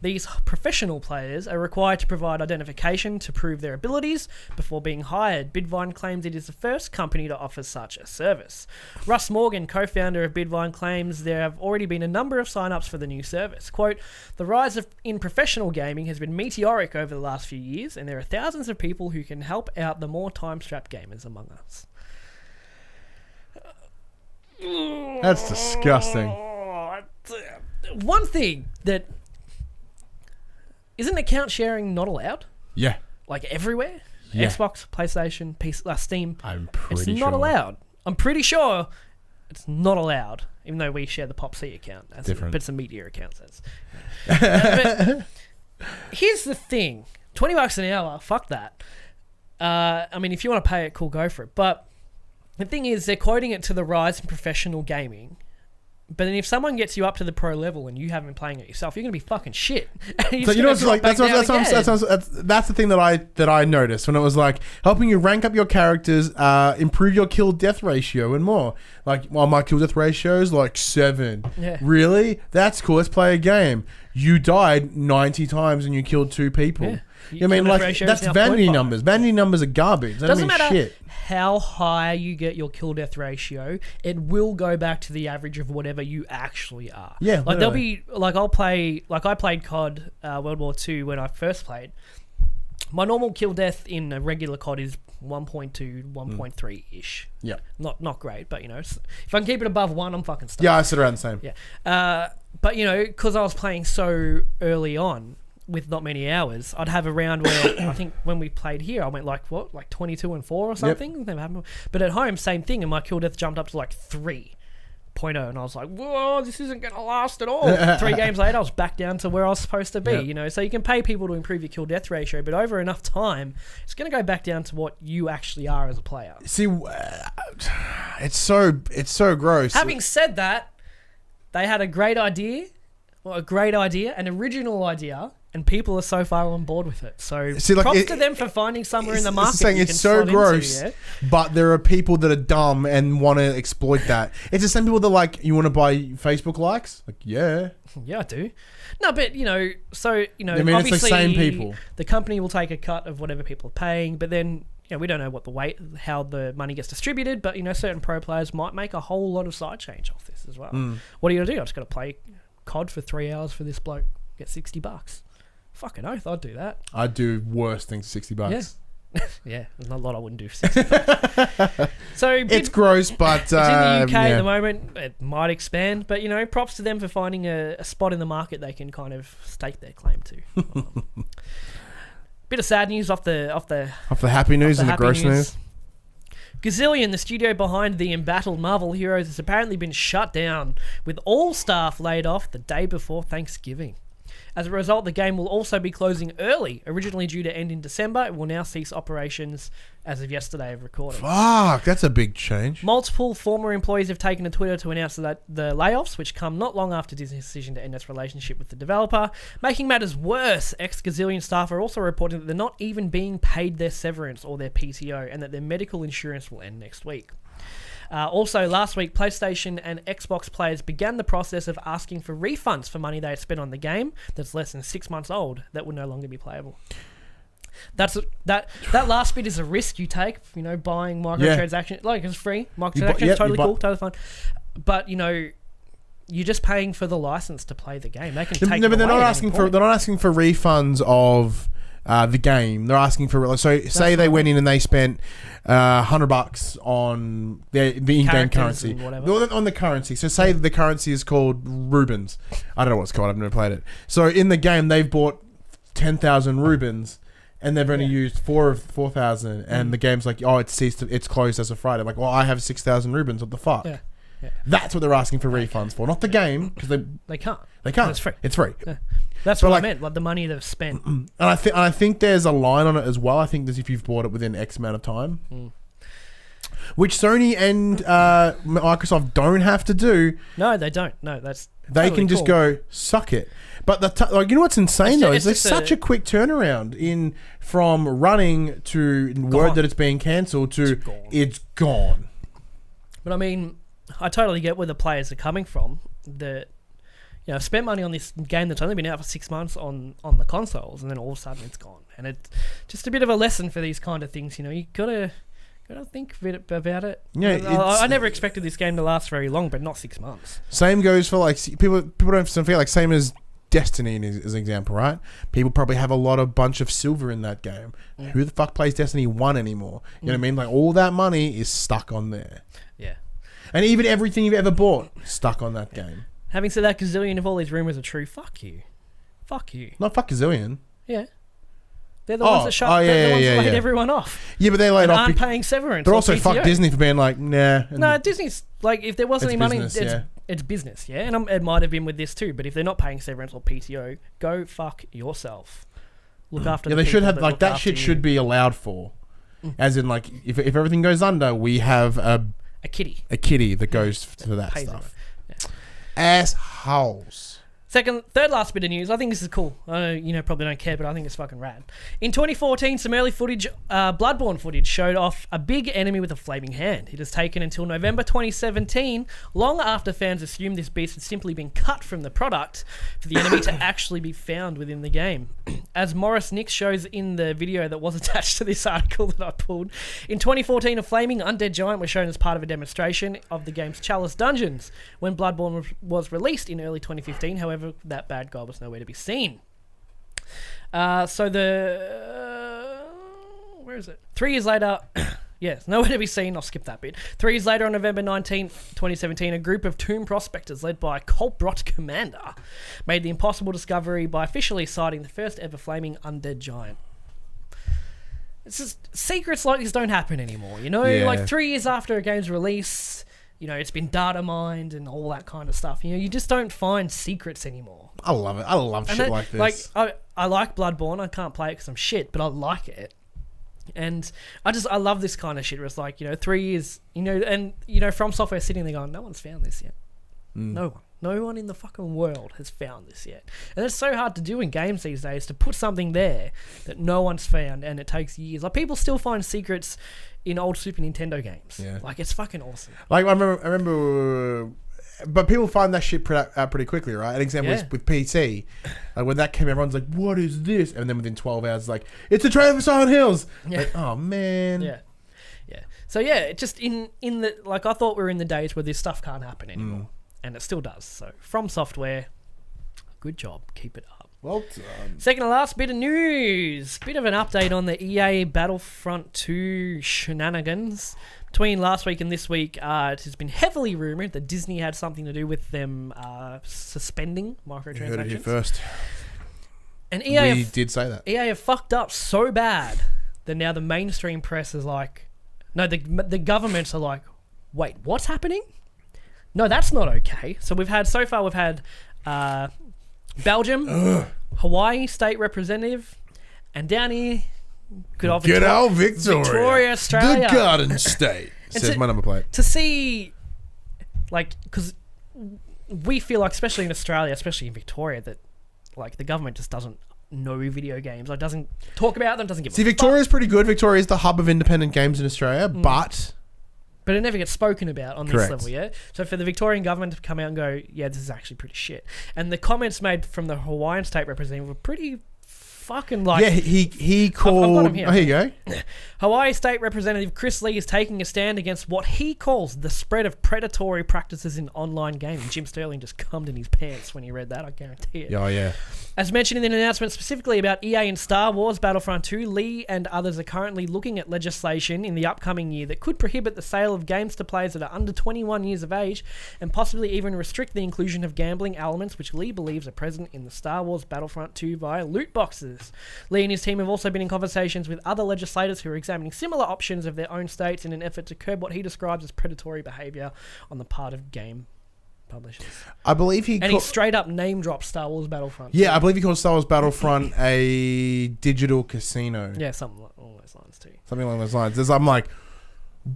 These professional players are required to provide identification to prove their abilities before being hired. Bidvine claims it is the first company to offer such a service. Russ Morgan, co-founder of Bidvine, claims there have already been a number of sign-ups for the new service. Quote, the rise in professional gaming has been meteoric over the last few years, and there are thousands of people who can help out the more time-strapped gamers among us. That's disgusting. One thing that... Isn't account sharing not allowed? Yeah. Like everywhere? Yeah. Xbox, PlayStation, PC, Steam. I'm pretty sure. It's not allowed. I'm pretty sure it's not allowed, even though we share the PopC account. Different. But it's a media account. But here's the thing. $20 an hour, fuck that. I mean, if you want to pay it, cool, go for it. But The thing is, they're quoting it to the rise in professional gaming. But then if someone gets you up to the pro level and you haven't been playing it yourself, you're going to be fucking shit. So you know what's like? That's the thing that I noticed when it was like helping you rank up your characters, improve your kill death ratio and more. Like, well, my kill death ratio is like 7. Yeah. Really? That's cool. Let's play a game. You died 90 times and you killed 2 people. Yeah. I mean, like, that's vanity numbers. Vanity numbers are garbage. That Doesn't mean matter shit. how high you get your kill death ratio, it will go back to the average of whatever you actually are. Yeah, like there'll be like I played COD World War II when I first played. My normal kill death in a regular COD is 1.2, 1.3 ish. Yeah, not great, but you know, if I can keep it above 1, I'm fucking stuck. Yeah, I sit around the same. Yeah, but you know, because I was playing so early on, with not many hours, I'd have a round where I think when we played here, I went like 22 and 4 or something. Yep. Never happened. But at home, same thing, and my kill death jumped up to like 3.0, and I was like, whoa, this isn't going to last at all. 3 games later, I was back down to where I was supposed to be. Yep. You know, so you can pay people to improve your kill death ratio, but over enough time, it's going to go back down to what you actually are as a player. See, it's so gross. Having said that, they had a great idea, an original idea. And people are so far on board with it. So props to them for finding somewhere in the market. It's so gross, but there are people that are dumb and want to exploit that. It's the same people that like, you want to buy Facebook likes? Like, yeah. Yeah, I do. No, but, you know, so, you know, I mean, obviously it's the same people. The company will take a cut of whatever people are paying, but then, you know, we don't know how the money gets distributed, but, you know, certain pro players might make a whole lot of side change off this as well. What are you going to do? I just got to play COD for 3 hours for this bloke, get $60. Fucking oath, I'd do that. I'd do worse things for $60. Yeah. Yeah, there's not a lot I wouldn't do for $60. So it's gross, but it's in the UK at the moment. It might expand, but you know, props to them for finding a spot in the market they can kind of stake their claim to. Bit of sad news off the happy news and the gross news. Gazillion, the studio behind the embattled Marvel heroes, has apparently been shut down, with all staff laid off the day before Thanksgiving. As a result, the game will also be closing early. Originally due to end in December, it will now cease operations as of yesterday of recording. Fuck, that's a big change. Multiple former employees have taken to Twitter to announce that the layoffs, which come not long after Disney's decision to end its relationship with the developer. Making matters worse, ex-Gazillion staff are also reporting that they're not even being paid their severance or their PTO, and that their medical insurance will end next week. Also, last week, PlayStation and Xbox players began the process of asking for refunds for money they had spent on the game that's less than 6 months old that will no longer be playable. That last bit is a risk you take, you know, buying microtransactions. Like, it's free. Microtransactions, totally cool, totally fine. But, you know, you're just paying for the license to play the game. They can take it away. They're not asking for refunds of the game. They're asking for, so say they went in and they spent $100 on the in-game currency, on the currency. So say the currency is called Rubens. I don't know what it's called. I've never played it. So in the game they've bought 10,000 Rubens, and they've only used 4,000, and the game's like, oh, it's closed as of Friday. Like, well, I have 6,000 Rubens. What the fuck? Yeah. Yeah. That's what they're asking for refunds for, not the game, because they can't. It's free. It's free. Yeah. That's what I meant, like the money they've spent. And I think there's a line on it as well. I think there's if you've bought it within X amount of time, which Sony and Microsoft don't have to do. No, they don't. No, they totally can just go suck it. But you know what's insane though is there's such a quick turnaround from running to word that it's being cancelled to it's gone. But I mean, I totally get where the players are coming from. That, you know, spent money on this game that's only been out for 6 months on the consoles, and then all of a sudden it's gone. And it's just a bit of a lesson for these kind of things. You know, you gotta think a bit about it. Yeah, I never expected this game to last very long, but not 6 months. Same goes for like people don't feel like same as Destiny as an example, right? People probably have a bunch of silver in that game. Yeah. Who the fuck plays Destiny 1 anymore? You know what I mean? Like all that money is stuck on there. Yeah. And even everything you've ever bought stuck on that game. Having said that, Gazillion, if all these rumours are true, fuck you. Fuck you. Not fuck Gazillion. Yeah. They're the ones that laid everyone off. Yeah, but they laid off. Aren't paying severance. But also fuck Disney for being like, nah. No, Disney's like, if there wasn't any money, it's business, yeah? And it might have been with this too, but if they're not paying severance or PTO, go fuck yourself. Look after the people. They should have, like, that shit should be allowed for. As in, like, if everything goes under, we have a kitty that goes to that pays stuff. Yeah. Assholes. Third last bit of news. I think this is cool. I know, probably don't care, but I think it's fucking rad. In 2014, some early footage, Bloodborne footage, showed off a big enemy with a flaming hand. It has taken until November 2017, long after fans assumed this beast had simply been cut from the product, for the enemy to actually be found within the game. As Morris Nix shows in the video that was attached to this article that I pulled, in 2014, a flaming undead giant was shown as part of a demonstration of the game's Chalice Dungeons. When Bloodborne was released in early 2015, however, that bad guy was nowhere to be seen. Where is it? 3 years later, yes, nowhere to be seen. I'll skip that bit. 3 years later, on November 19th, 2017, a group of tomb prospectors led by Colbrot Commander made the impossible discovery by officially sighting the first ever flaming undead giant. It's just, secrets like this don't happen anymore, you know? Yeah. Like 3 years after a game's release, you know, it's been data mined and all that kind of stuff. You know, you just don't find secrets anymore. I love it. I love shit like this. Like, I like Bloodborne. I can't play it because I'm shit, but I like it. And I love this kind of shit where it's like, you know, 3 years, you know, and, you know, From Software sitting there going, no one's found this yet. No one. No one in the fucking world has found this yet. And it's so hard to do in games these days, to put something there that no one's found, and it takes years. Like, people still find secrets in old Super Nintendo games. Yeah. Like, it's fucking awesome. Like, I remember, but people find that shit out pretty quickly, right? An example is with PT. Like, when that came, everyone's like, what is this? And then within 12 hours, it's like, it's a trailer for Silent Hills. Yeah. Like, oh, man. Yeah. Yeah. So, yeah, it just in the, like, I thought we were in the days where this stuff can't happen anymore. And it still does. So, From Software, good job. Keep it up. Well done. Second to last bit of news. Bit of an update on the EA Battlefront 2 shenanigans. Between last week and this week, it has been heavily rumoured that Disney had something to do with them suspending microtransactions. You heard it here first. And EA did say that. EA have fucked up so bad that now the mainstream press is like... No, the governments are like, wait, what's happening? No, that's not okay. So we've had Belgium, Hawaii State Representative, and down here, good old Victoria, Australia. The Garden State. Says my number plate. To see, like, because we feel like, especially in Australia, especially in Victoria, that, like, the government just doesn't know video games. Like, doesn't talk about them, doesn't give a fuck. Victoria's pretty good. Victoria's the hub of independent games in Australia, but it never gets spoken about on Correct. this level, yeah? So for the Victorian government to come out and go, yeah, this is actually pretty shit. And the comments made from the Hawaiian state representative were pretty fucking like... Yeah, he called... I've got him here. Oh, here you go. Hawaii State Representative Chris Lee is taking a stand against what he calls the spread of predatory practices in online gaming. Jim Sterling just cummed in his pants when he read that, I guarantee it. Oh, yeah. As mentioned in an announcement specifically about EA and Star Wars Battlefront 2, Lee and others are currently looking at legislation in the upcoming year that could prohibit the sale of games to players that are under 21 years of age, and possibly even restrict the inclusion of gambling elements, which Lee believes are present in the Star Wars Battlefront 2 via loot boxes. Lee and his team have also been in conversations with other legislators who are examining similar options of their own states in an effort to curb what he describes as predatory behaviour on the part of game publishers. I believe he straight up name dropped Star Wars Battlefront. Yeah, I believe he called Star Wars Battlefront a digital casino. Yeah, something along those lines too. Something along those lines. I'm like,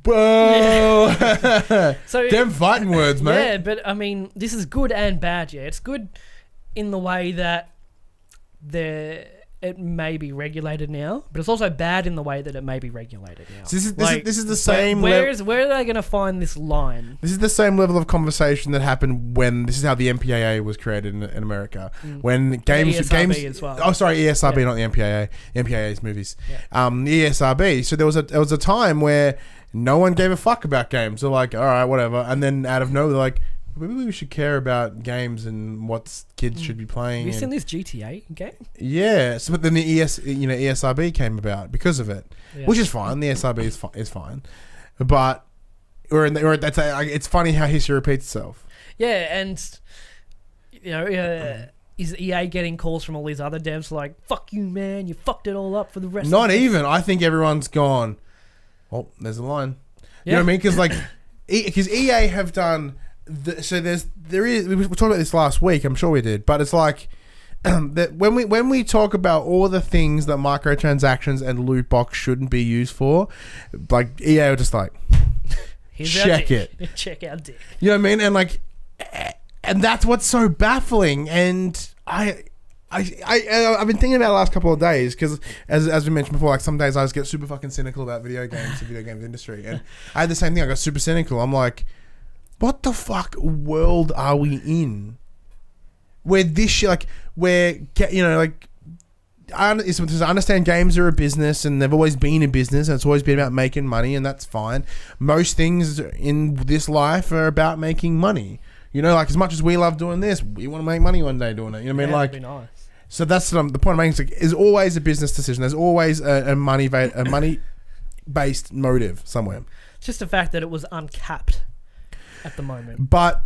whoa. Yeah. So damn fighting words, mate. Yeah, but I mean, this is good and bad. Yeah, it's good in the way that it may be regulated now, but it's also bad in the way that it may be regulated now. So this is the same... Where are they going to find this line? This is the same level of conversation that happened when... This is how the MPAA was created in America. When games... ESRB as well. Oh, sorry, ESRB, not the MPAA. MPAA's movies. Yeah. The ESRB. So there was a time where no one gave a fuck about games. They're like, all right, whatever. And then out of nowhere, they're like, maybe we should care about games and what kids should be playing. Have you seen this GTA game? Yeah, so, but then the ESRB came about because of it, which is fine. The ESRB is fine, but it's funny how history repeats itself. Yeah, and you know, is EA getting calls from all these other devs like, "Fuck you, man! You fucked it all up for the rest." Not even. I think everyone's gone. Oh, there's a line. You know what I mean? Because because EA have done. We were talking about this last week. I'm sure we did, but it's like that when we talk about all the things that microtransactions and loot box shouldn't be used for, like EA are just like, check it. Check our dick. You know what I mean? And like, and that's what's so baffling. And I've been thinking about it the last couple of days because, as we mentioned before, like some days I just get super fucking cynical about video games, the video games industry, and I had the same thing. I got super cynical. I'm like, what the fuck world are we in? Where this shit, like, I understand games are a business and they've always been a business and it's always been about making money, and that's fine. Most things in this life are about making money. You know, like as much as we love doing this, we want to make money one day doing it. You know what I mean? Like, that'd be nice. So that's the point I'm making. Is always a business decision. There's always a money based motive somewhere. It's just the fact that it was uncapped at the moment. But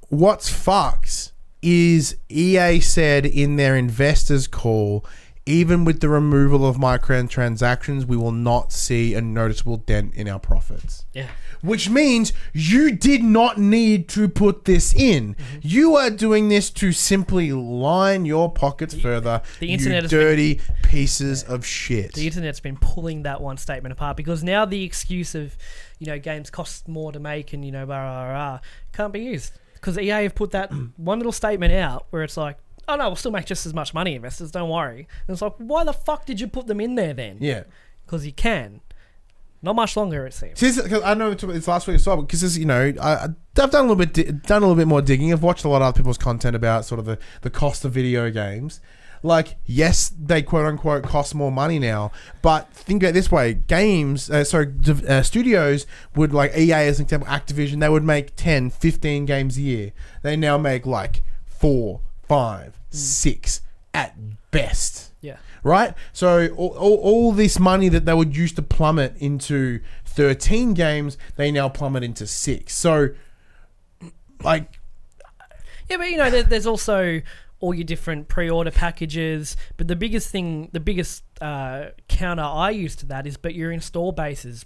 what's fucked is EA said in their investors call, even with the removal of microtransactions, we will not see a noticeable dent in our profits. Yeah. Which means you did not need to put this in. Mm-hmm. You are doing this to simply line your pockets further, the internet, you dirty pieces of shit. The internet's been pulling that one statement apart because now the excuse of, games cost more to make and, can't be used. Because EA have put that one little statement out where it's like, oh no, we'll still make just as much money, investors, don't worry. And it's like, why the fuck did you put them in there then? Yeah. Because you can. Not much longer, it seems. Cause I know it's last week as well, because I've done a little bit more digging. I've watched a lot of other people's content about sort of the cost of video games. Like, yes, they quote unquote cost more money now, but think about it this way: studios would, like EA as an example, Activision, they would make 10, 15 games a year. They now make like 4, 5, 6 at best. Yeah. Right? So all this money that they would use to plummet into 13 games, they now plummet into 6. So, like... Yeah, but, there's also all your different pre-order packages. But the biggest counter I use to that is, but your install base is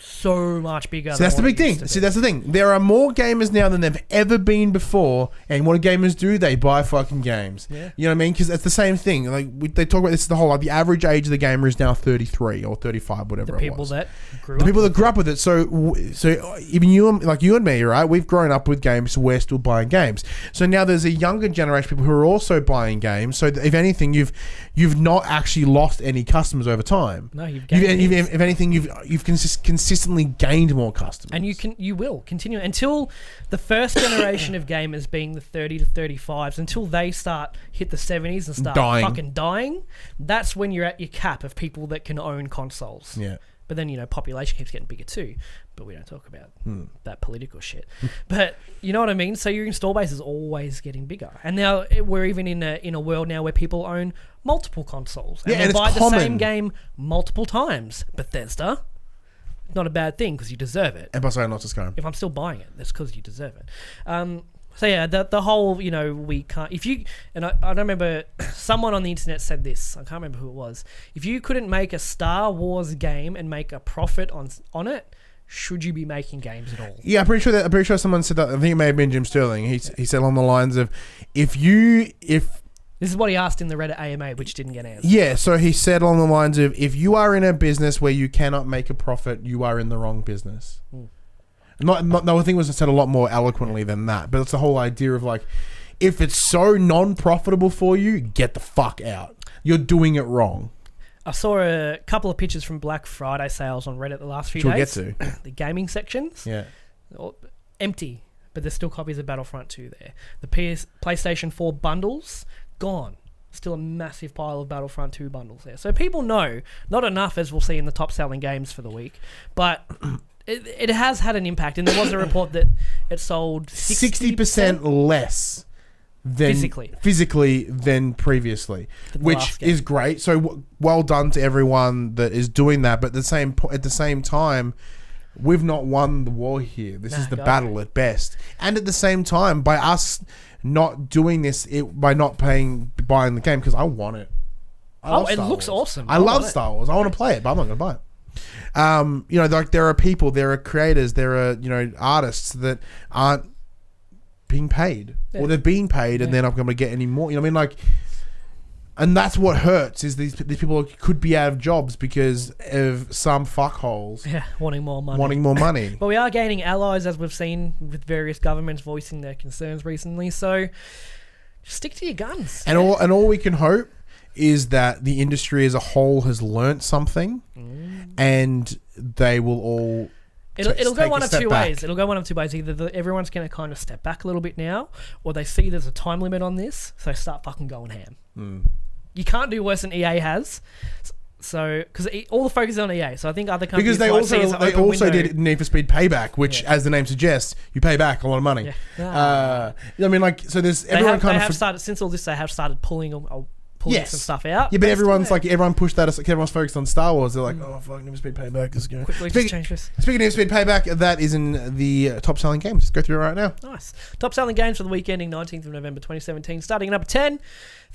so much bigger. So that's the big thing. That's the thing. There are more gamers now than they've ever been before, and what do gamers do? They buy fucking games. Yeah. You know what I mean? Because it's the same thing. Like they talk about this, the whole the average age of the gamer is now 33 or 35, whatever. The people that grew up with it. So even you and me, right? We've grown up with games. So we're still buying games. So now there's a younger generation of people who are also buying games. So if anything, you've not actually lost any customers over time. No, you've gained. If anything, you've consistently gained more customers, and you will continue until the first generation of gamers, being the 30 to 35s, until they hit the 70s and start fucking dying. That's when you're at your cap of people that can own consoles. Yeah. But then population keeps getting bigger too. But we don't talk about that political shit. But you know what I mean. So your install base is always getting bigger, and now we're even in a world now where people own multiple consoles and they buy the same game multiple times. Bethesda. Not a bad thing because you deserve it. And sorry, not just Skyrim. If I'm still buying it, that's because you deserve it. So yeah, the whole we can't. If you and I don't remember, someone on the internet said this. I can't remember who it was. If you couldn't make a Star Wars game and make a profit on it, should you be making games at all? Yeah, I'm pretty sure someone said that. I think it may have been Jim Sterling. He said along the lines of, if this is what he asked in the Reddit AMA, which didn't get answered. Yeah, so he said along the lines of, if you are in a business where you cannot make a profit, you are in the wrong business. No, I think it was said a lot more eloquently than that, but it's the whole idea of like, if it's so non-profitable for you, get the fuck out. You're doing it wrong. I saw a couple of pictures from Black Friday sales on Reddit the last few days. We'll get to. The gaming sections. Yeah. Empty, but there's still copies of Battlefront 2 there. The PlayStation 4 bundles, gone. Still a massive pile of Battlefront 2 bundles there. So people know, not enough as we'll see in the top selling games for the week, but it has had an impact. And there was a report that it sold 60% less than physically than previously, which is great. So well done to everyone that is doing that. But at the same time, we've not won the war here. This is the battle at best. And at the same time, by us not doing this, by not buying the game, because I want it. It looks awesome. I love Star Wars. I want to play it, but I'm not going to buy it. Like there are people, there are creators, there are artists that aren't being paid, or they're being paid and they're not going to get any more. You know what I mean? Like And that's what hurts is these people could be out of jobs because of some fuckholes wanting more money. But we are gaining allies, as we've seen with various governments voicing their concerns recently. So just stick to your guns. And all we can hope is that the industry as a whole has learnt something, and they will all. It'll go one of two ways. It'll go one of two ways. Either everyone's going to kind of step back a little bit now, or they see there's a time limit on this, so they start fucking going ham. You can't do worse than EA has. So, because all the focus is on EA, so I think other companies because they also did Need for Speed Payback, which, as the name suggests, you pay back a lot of money. I mean, like, so there's everyone started since all this. They have started pulling some stuff out. Yeah, but everyone pushed that. Everyone's focused on Star Wars. They're like, oh fuck, Need for Speed Payback is going. Quickly, just change this. Speaking of Need for Speed Payback, that is in the top selling games. Let's go through it right now. Nice. Top selling games for the week ending 19th of November 2017. Starting at number 10,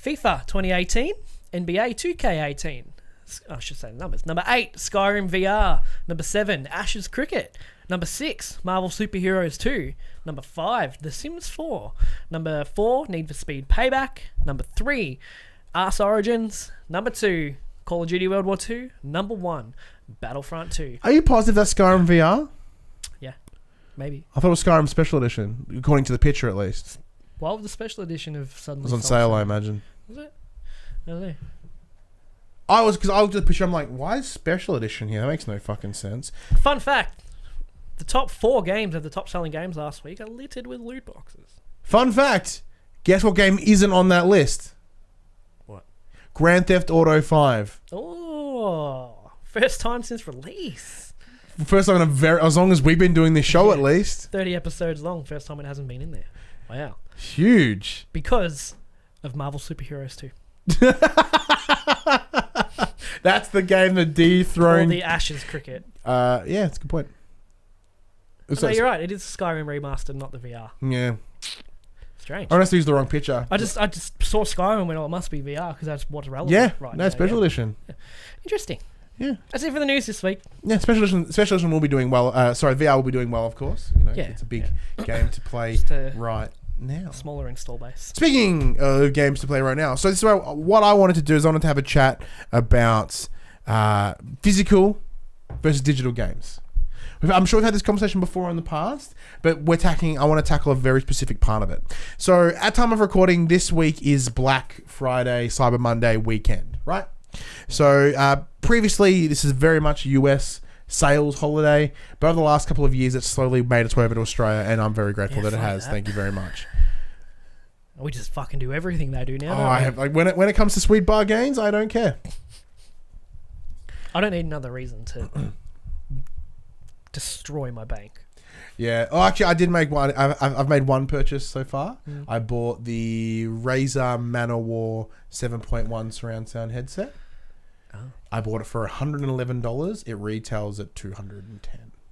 FIFA 2018, NBA 2K18. I should say the numbers. Number 8, Skyrim VR. Number 7, Ashes Cricket. Number 6, Marvel Superheroes 2. Number 5, The Sims 4. Number 4, Need for Speed Payback. Number 3, Arse Origins. Number 2, Call of Duty World War 2. Number 1, Battlefront 2. Are you positive that's Skyrim VR? Yeah, maybe. I thought it was Skyrim Special Edition, according to the picture at least. Why would the Special Edition have suddenly... It was on sale, I imagine. Was it? I don't know. Because I looked at the picture, I'm like, why is Special Edition here? That makes no fucking sense. Fun fact, the top 4 games of the top selling games last week are littered with loot boxes. Fun fact, guess what game isn't on that list? What? Grand Theft Auto 5. Oh, first time since release. First time as long as we've been doing this show at least. 30 episodes long, first time it hasn't been in there. Wow. Huge. Because of Marvel Superheroes 2. That's the game that dethroned... Or the Ashes Cricket. Yeah, that's a good point. No, you're right. It is Skyrim remastered, not the VR. Yeah. Strange. I must use the wrong picture. I just saw Skyrim and went, oh, it must be VR because that's what's relevant right now. Special edition. Yeah. Interesting. Yeah. That's it for the news this week. Yeah, special edition will be doing well. VR will be doing well, of course. You know, it's a big game to play right now. Smaller install base. Speaking of games to play right now, so this is what I wanted to do is I wanted to have a chat about physical versus digital games. I'm sure we've had this conversation before in the past, but I want to tackle a very specific part of it. So at time of recording, this week is Black Friday, Cyber Monday weekend, right? So previously, this is very much a US sales holiday, but over the last couple of years, it's slowly made its way over to Australia, and I'm very grateful that it has. Thank you very much. We just fucking do everything they do now. When it comes to sweet bargains, I don't care. I don't need another reason to destroy my bank. Yeah. Oh, actually, I did make one. I've made one purchase so far. I bought the Razer Manowar 7.1 surround sound headset. Oh. I bought it for $111. It retails at $210.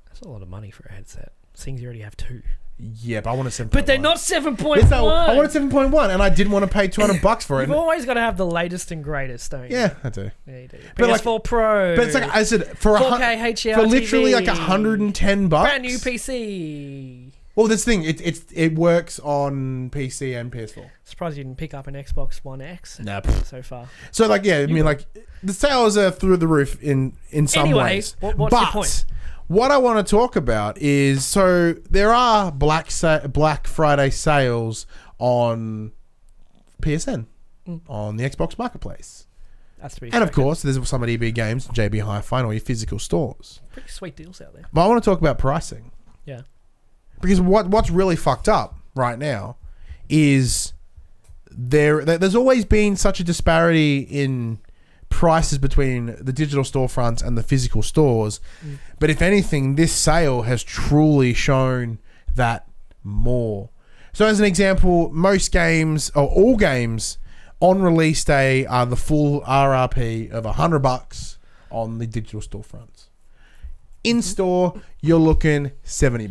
That's a lot of money for a headset. Seeing you already have 2. Yeah, but I want a 7.1. But they're not 7.1. I want a 7.1, and I didn't want to pay $200 for it. You've always got to have the latest and greatest, don't you? Yeah, I do. Yeah, you do. But PS4 Pro. But it's like I said, for 4K HDR for literally TV, like $110. Brand new PC. Well, this thing, it works on PC and PS4. Surprised you didn't pick up an Xbox One X so far. So like, yeah, I mean, like the sales are through the roof in some ways. What's your point? What I want to talk about is, so there are Black Friday sales on PSN, on the Xbox Marketplace. That's pretty and of course, there's some at EB Games, JB Hi-Fi, and all your physical stores. Pretty sweet deals out there. But I want to talk about pricing. Yeah. Because what's really fucked up right now is there's always been such a disparity in prices between the digital storefronts and the physical stores. But if anything, this sale has truly shown that more. So as an example, most games, or all games, on release day are the full RRP of $100 on the digital storefronts. In store, you're looking $70,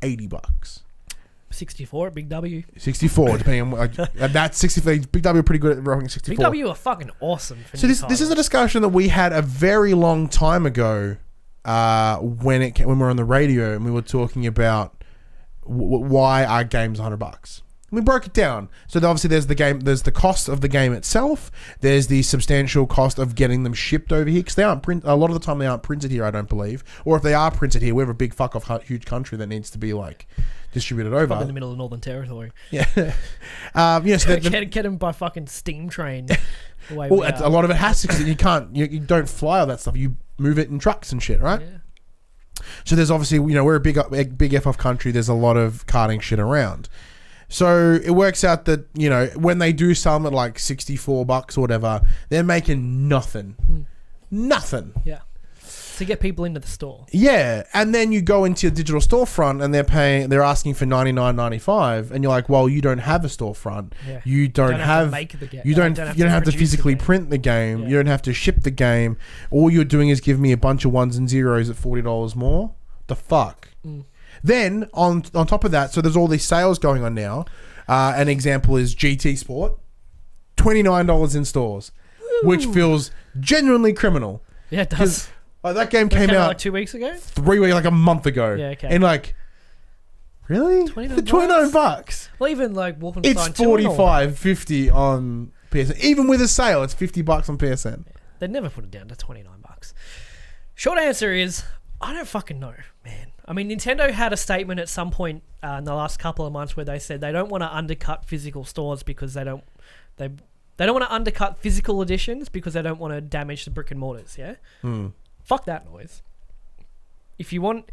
$80. 64 at Big W. 64, depending on that's 64. Big W are pretty good at rocking 64. Big W are fucking awesome. So this is a discussion that we had a very long time ago when we were on the radio and we were talking about why are games $100. We broke it down. So obviously there's the game. There's the cost of the game itself. There's the substantial cost of getting them shipped over here because they aren't a lot of the time they aren't printed here. I don't believe, or if they are printed here, we have a big fuck off huge country that needs to be like distributed over. Probably in the middle of Northern Territory. Yeah. So get them by fucking steam train. A lot of it has to because you can't. You don't fly all that stuff. You move it in trucks and shit, right? Yeah. So there's obviously we're a big F off country. There's a lot of carting shit around. So it works out that, when they do sell them at like $64 or whatever, they're making nothing. Nothing. Yeah. To get people into the store. Yeah. And then you go into a digital storefront and they're asking for $99.95 and you're like, well, you don't have a storefront. Yeah. You don't have to make the game. You don't have to physically print the game. Yeah. You don't have to ship the game. All you're doing is give me a bunch of ones and zeros at $40 more. The fuck? Then on top of that, so there's all these sales going on now. An example is GT Sport, $29 in stores, which feels genuinely criminal. Yeah, it does. That game came out like 2 weeks ago, 3 weeks, like a month ago. Yeah, okay. And like, really, $29? Well, even like Wolfenstein. It's $45.50 on PSN. Even with a sale, it's $50 on PSN. Yeah. They'd never put it down to $29. Short answer is, I don't fucking know, man. I mean, Nintendo had a statement at some point in the last couple of months where they said they don't want to undercut physical stores because they don't want to undercut physical editions because they don't want to damage the brick and mortars. Yeah, fuck that noise. If you want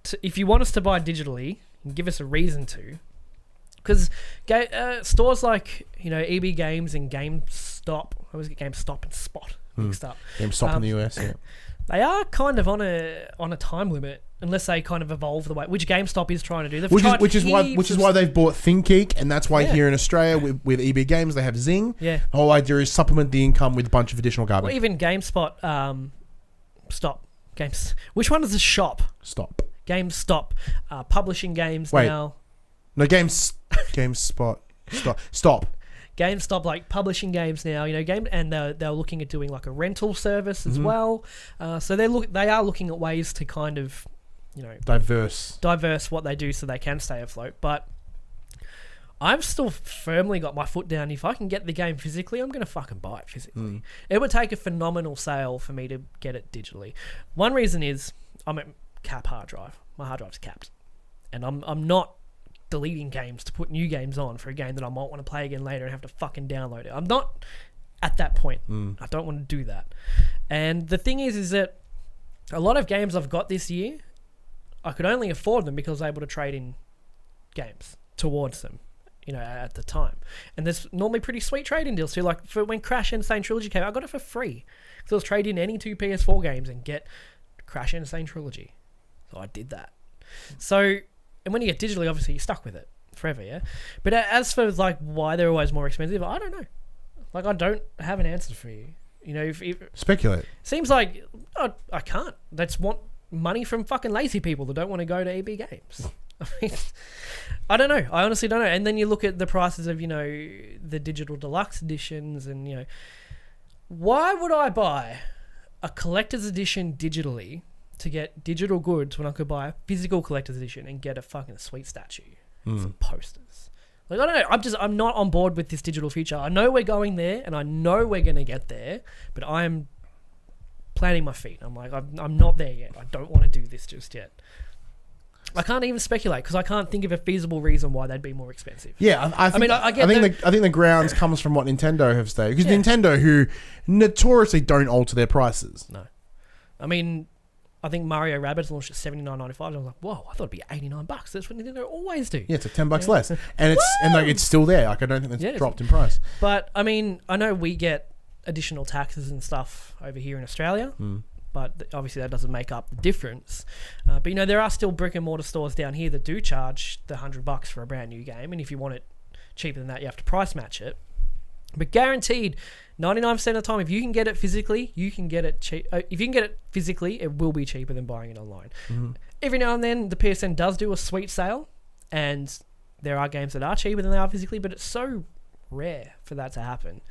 us to buy digitally, give us a reason to, because stores like EB Games and GameStop, I always get GameStop and Spot mixed up. GameStop in the US, yeah. They are kind of on a time limit unless they kind of evolve the way which GameStop is trying to do. Which is why they've bought ThinkGeek, and that's why here in Australia with EB Games they have Zing. Yeah. The whole idea is supplement the income with a bunch of additional garbage. Well, even GameSpot, which one is the shop? Stop. GameStop, publishing games now. No, GameSpot. Stop. GameStop, like publishing games now, and they're looking at doing like a rental service as well. So they are looking at ways to kind of, diverse what they do so they can stay afloat. But I've still firmly got my foot down. If I can get the game physically, I'm going to fucking buy it physically. It would take a phenomenal sale for me to get it digitally. One reason is I'm at cap hard drive. My hard drive's capped, and I'm not deleting games to put new games on for a game that I might want to play again later and have to fucking download it. I'm not at that point. I don't want to do that. And the thing is that a lot of games I've got this year, I could only afford them because I was able to trade in games towards them, at the time. And there's normally pretty sweet trading deals too. Like for when Crash Insane Trilogy came out, I got it for free. So I was trading any 2 PS4 games and get Crash Insane Trilogy. So I did that. And when you get digitally, obviously you're stuck with it forever, yeah? But as for like why they're always more expensive, I don't know. Like I don't have an answer for you. If speculate. Seems like I can't. That's want money from fucking lazy people that don't want to go to EB Games. I mean, I don't know. I honestly don't know. And then you look at the prices of the digital deluxe editions, and why would I buy a collector's edition digitally to get digital goods when I could buy a physical collector's edition and get a fucking sweet statue, some posters? Like I don't know. I'm not on board with this digital future. I know we're going there, and I know we're gonna get there, but I'm planting my feet. I'm like I'm not there yet. I don't want to do this just yet. I can't even speculate because I can't think of a feasible reason why they'd be more expensive. Yeah, I think the grounds comes from what Nintendo have stated, because Nintendo, who notoriously don't alter their prices. No, I mean, I think Mario Rabbids launched at $79.95. I was like, whoa, I thought it'd be $89. That's what Nintendo always do. Yeah, it's like $10 less, and it's still there. Like I don't think it's dropped in price. But I mean, I know we get additional taxes and stuff over here in Australia. But obviously that doesn't make up the difference. But there are still brick and mortar stores down here that do charge the $100 for a brand new game, and if you want it cheaper than that, you have to price match it. But guaranteed, 99% of the time, if you can get it physically, you can get it cheap. If you can get it physically, it will be cheaper than buying it online. Every now and then, the PSN does do a sweet sale, and there are games that are cheaper than they are physically, but it's so rare for that to happen.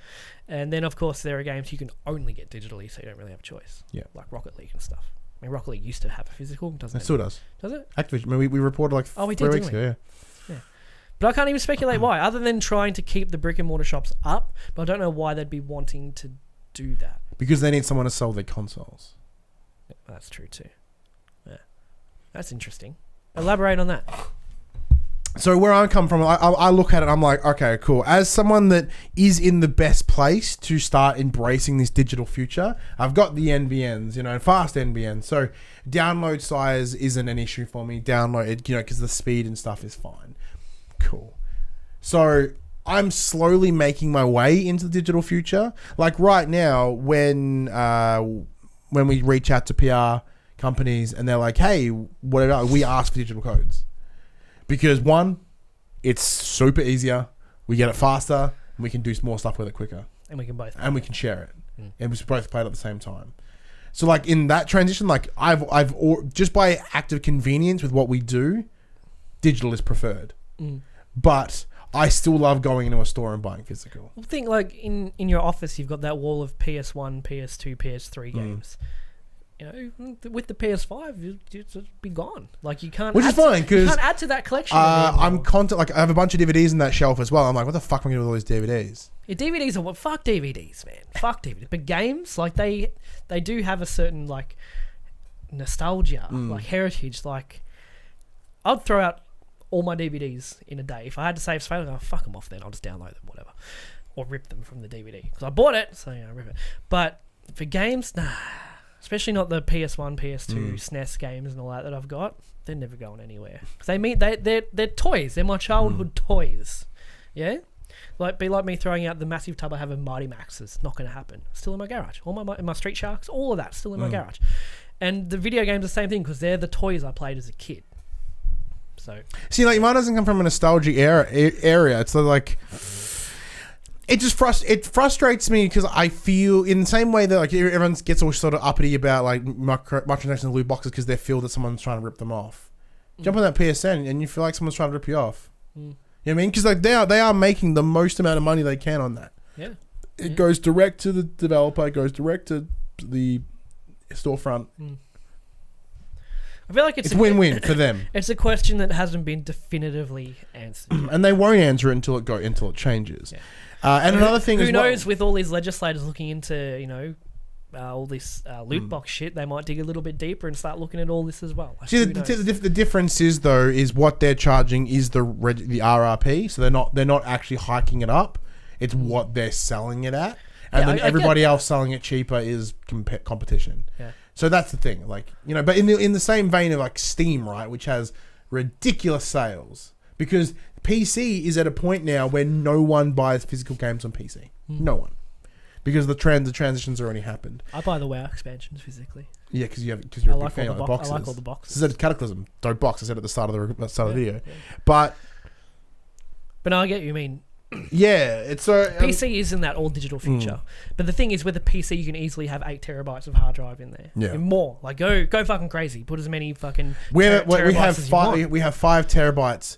And then of course there are games you can only get digitally, so you don't really have a choice. Yeah, like Rocket League and stuff. I mean, Rocket League used to have a physical, doesn't it? It still does. Does it? Activision. I mean, we reported like 3 weeks ago. Yeah. But I can't even speculate why, other than trying to keep the brick and mortar shops up. But I don't know why they'd be wanting to do that. Because they need someone to sell their consoles. Yeah, that's true too. Yeah, that's interesting. Elaborate on that. So where I come from, I look at it, I'm like, okay, cool. As someone that is in the best place to start embracing this digital future, I've got the NBNs, fast NBNs. So download size isn't an issue for me. Download it, because the speed and stuff is fine. Cool. So I'm slowly making my way into the digital future. Like right now, when we reach out to PR companies and they're like, hey, whatever, we ask for digital codes. Because one, it's super easier. We get it faster. And we can do more stuff with it quicker. And we can both. And we can share it. And we both play it at the same time. So like in that transition, like I've just by act of convenience with what we do, digital is preferred. But I still love going into a store and buying physical. Well, think like in your office, you've got that wall of PS1, PS2, PS3 games. With the PS5, it's be gone. Like you can't. Which is fine because you can't add to that collection. I'm content. Like I have a bunch of DVDs in that shelf as well. I'm like, what the fuck am I gonna do with all these DVDs? Yeah, DVDs are what? Fuck DVDs, man. Fuck DVDs. But games, like they do have a certain like nostalgia, like heritage. Like I'd throw out all my DVDs in a day if I had to save space. I'll fuck them off. Then I'll just download them, whatever, or rip them from the DVD because I bought it, so rip it. But for games, nah. Especially not the PS1, PS2, SNES games and all that I've got. They're never going anywhere. Because they're toys. They're my childhood toys. Yeah? Be like me throwing out the massive tub I have of Mighty Maxes. Not going to happen. Still in my garage. All my Street Sharks, all of that still in my garage. And the video games are the same thing because they're the toys I played as a kid. So see, like mine doesn't come from a nostalgic area. It's like... It just frustrates me because I feel in the same way that like everyone gets all sort of uppity about like microtransactions and loot boxes because they feel that someone's trying to rip them off. Jump on that PSN and you feel like someone's trying to rip you off. You know what I mean? Because like they are making the most amount of money they can on that. Yeah. It goes direct to the developer. It goes direct to the storefront. I feel like it's a win-win for them. It's a question that hasn't been definitively answered, and they won't answer it until it changes. Yeah. And another thing, who knows? With all these legislators looking into all this loot box shit, they might dig a little bit deeper and start looking at all this as well. Like, see, the difference is though is what they're charging is the RRP, so they're not actually hiking it up. It's what they're selling it at, and then everybody else selling it cheaper is competition. Yeah. So that's the thing, like but in the same vein of like Steam, right, which has ridiculous sales because PC is at a point now where no one buys physical games on PC. No one. Because the transitions already happened. I buy the WoW expansions physically. Yeah, because you're a big fan of the boxes. I like all the boxes. This is a Cataclysm. Don't box. I said at the start of the video. Yeah. But no, I get what you mean. Yeah, it's so PC is in that all digital future. But the thing is, with a PC, you can easily have 8 terabytes of hard drive in there. Yeah, and more. Like go fucking crazy. Put as many fucking. We have 5 terabytes.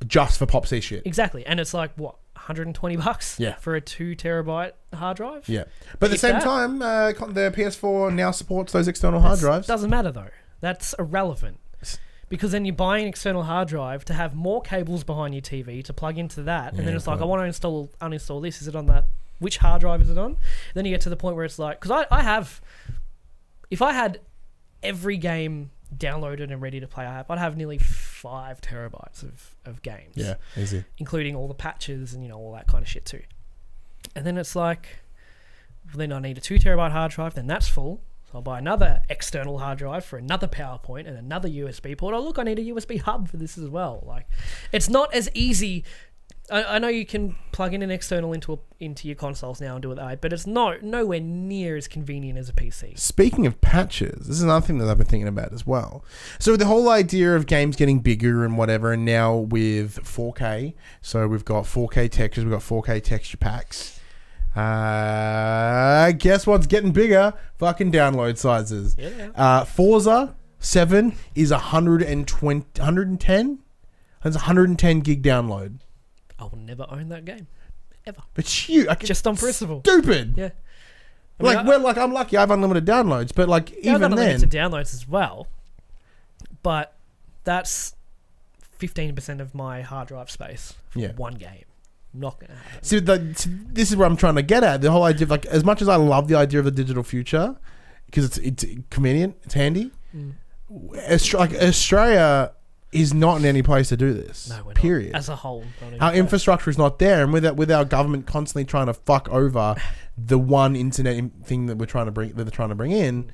Just for PopC shit. Exactly. And it's like, what, $120 for a 2 terabyte hard drive? Yeah. But at the same time, the PS4 now supports those external hard drives. Doesn't matter, though. That's irrelevant. Because then you buy an external hard drive to have more cables behind your TV to plug into that. And then it's like, I want to uninstall this. Is it on that? Which hard drive is it on? Then you get to the point where it's like, because if I had every game downloaded and ready to play, I'd have nearly 5 terabytes of games. Yeah, easy. Including all the patches and all that kind of shit too. And then it's like, then I need a 2 terabyte hard drive, then that's full. So I'll buy another external hard drive for another PowerPoint and another USB port. Oh look, I need a USB hub for this as well. Like, it's not as easy. I know you can plug in an external into your consoles now and do it that way, but it's nowhere near as convenient as a PC. Speaking of patches, this is another thing that I've been thinking about as well. So the whole idea of games getting bigger and whatever, and now with 4K, so we've got 4K textures, we've got 4K texture packs. Guess what's getting bigger? Fucking download sizes. Yeah. Forza 7 is 110? That's 110 gig download. I will never own that game, ever. But just on principle. Stupid. Yeah. I'm lucky. I have unlimited downloads, but even then, I've got unlimited downloads as well. But that's 15% of my hard drive space for one game. Not going to happen. See, this is where I'm trying to get at. The whole idea of, like, as much as I love the idea of the digital future, because it's convenient, it's handy, Australia is not in any place to do this. No, we're period. not. As a whole. Our infrastructure is not there, and with our government constantly trying to fuck over the one internet thing that they're trying to bring in.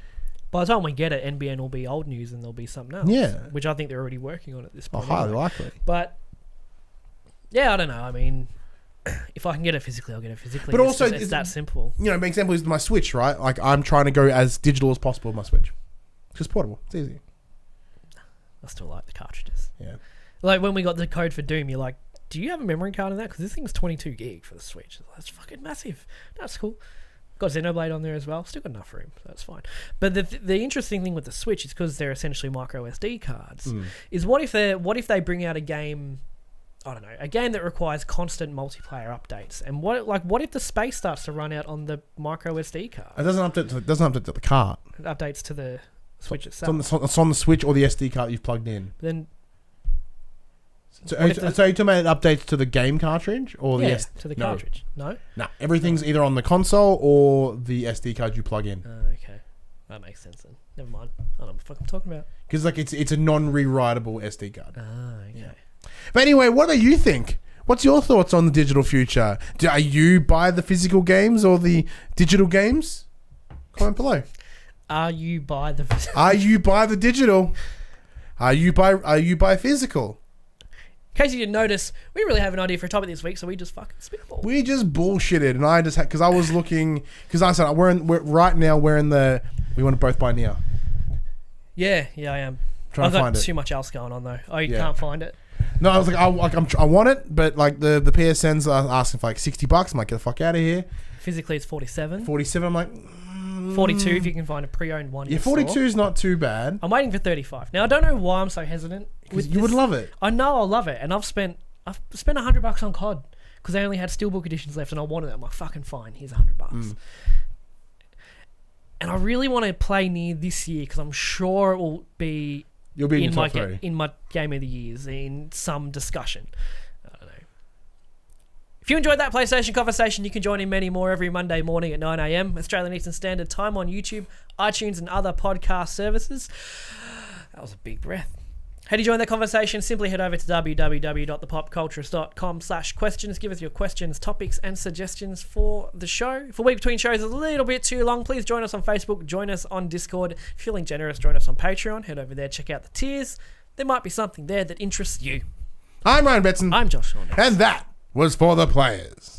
By the time we get it, NBN will be old news and there'll be something else. Yeah. Which I think they're already working on at this point. Highly likely. But, yeah, I don't know. I mean, if I can get it physically, I'll get it physically. But also, it's that simple. You know, an example is my Switch, right? Like, I'm trying to go as digital as possible with my Switch. It's just portable. It's easy. I still like the cartridges. Yeah. Like, when we got the code for Doom, you're like, do you have a memory card in that? Because this thing's 22 gig for the Switch. That's fucking massive. That's cool. Got Xenoblade on there as well. Still got enough room, so that's fine. But the interesting thing with the Switch is because they're essentially micro SD cards. Is what if they bring out a game, I don't know, a game that requires constant multiplayer updates, and what if the space starts to run out on the micro SD card? It doesn't update to the card. It updates to the Switch itself. It's on the Switch or the SD card you've plugged in. Then. So are you talking about updates to the game cartridge or to the cartridge? No. No, everything's either on the console or the SD card you plug in. Okay, that makes sense then. Never mind. I don't know what the fuck I'm talking about. Because like it's a non-rewritable SD card. Okay. Yeah. But anyway, what do you think? What's your thoughts on the digital future? Are you buy the physical games or the digital games? Comment below. Are you buy the digital? Are you buy physical? In case you didn't notice, we really have an idea for a topic this week, so we just fucking spitball. We just bullshitted, and I just had because I was looking because I said we're right now we want to both buy Nier. Yeah, I am. I've got too much else going on though. I can't find it. No, I was like, I want it, but like the PSNs are asking for like $60. I'm like, get the fuck out of here. Physically, it's 47. 47. I'm like. 42 if you can find a pre-owned one. Yeah, 42 is not too bad. I'm waiting for 35. Now I don't know why I'm so hesitant. You would love it. I know I'll love it, and I've spent $100 on COD because they only had steelbook editions left, and I wanted it. I'm like, fucking fine. Here's $100. And I really want to play Nier this year because I'm sure it will be. You'll be in your top 3. In my game of the years in some discussion. I don't know. If you enjoyed that PlayStation conversation, you can join in many more every Monday morning at 9 a.m. Australian Eastern Standard Time on YouTube, iTunes, and other podcast services. That was a big breath. How do you join that conversation? Simply head over to www.thepopculturist.com/questions. Give us your questions, topics, and suggestions for the show. If a week between shows is a little bit too long, please join us on Facebook, join us on Discord. If you're feeling generous, join us on Patreon. Head over there, check out the tiers. There might be something there that interests you. I'm Ryan Betson. I'm Josh Saunders. And that was for the players.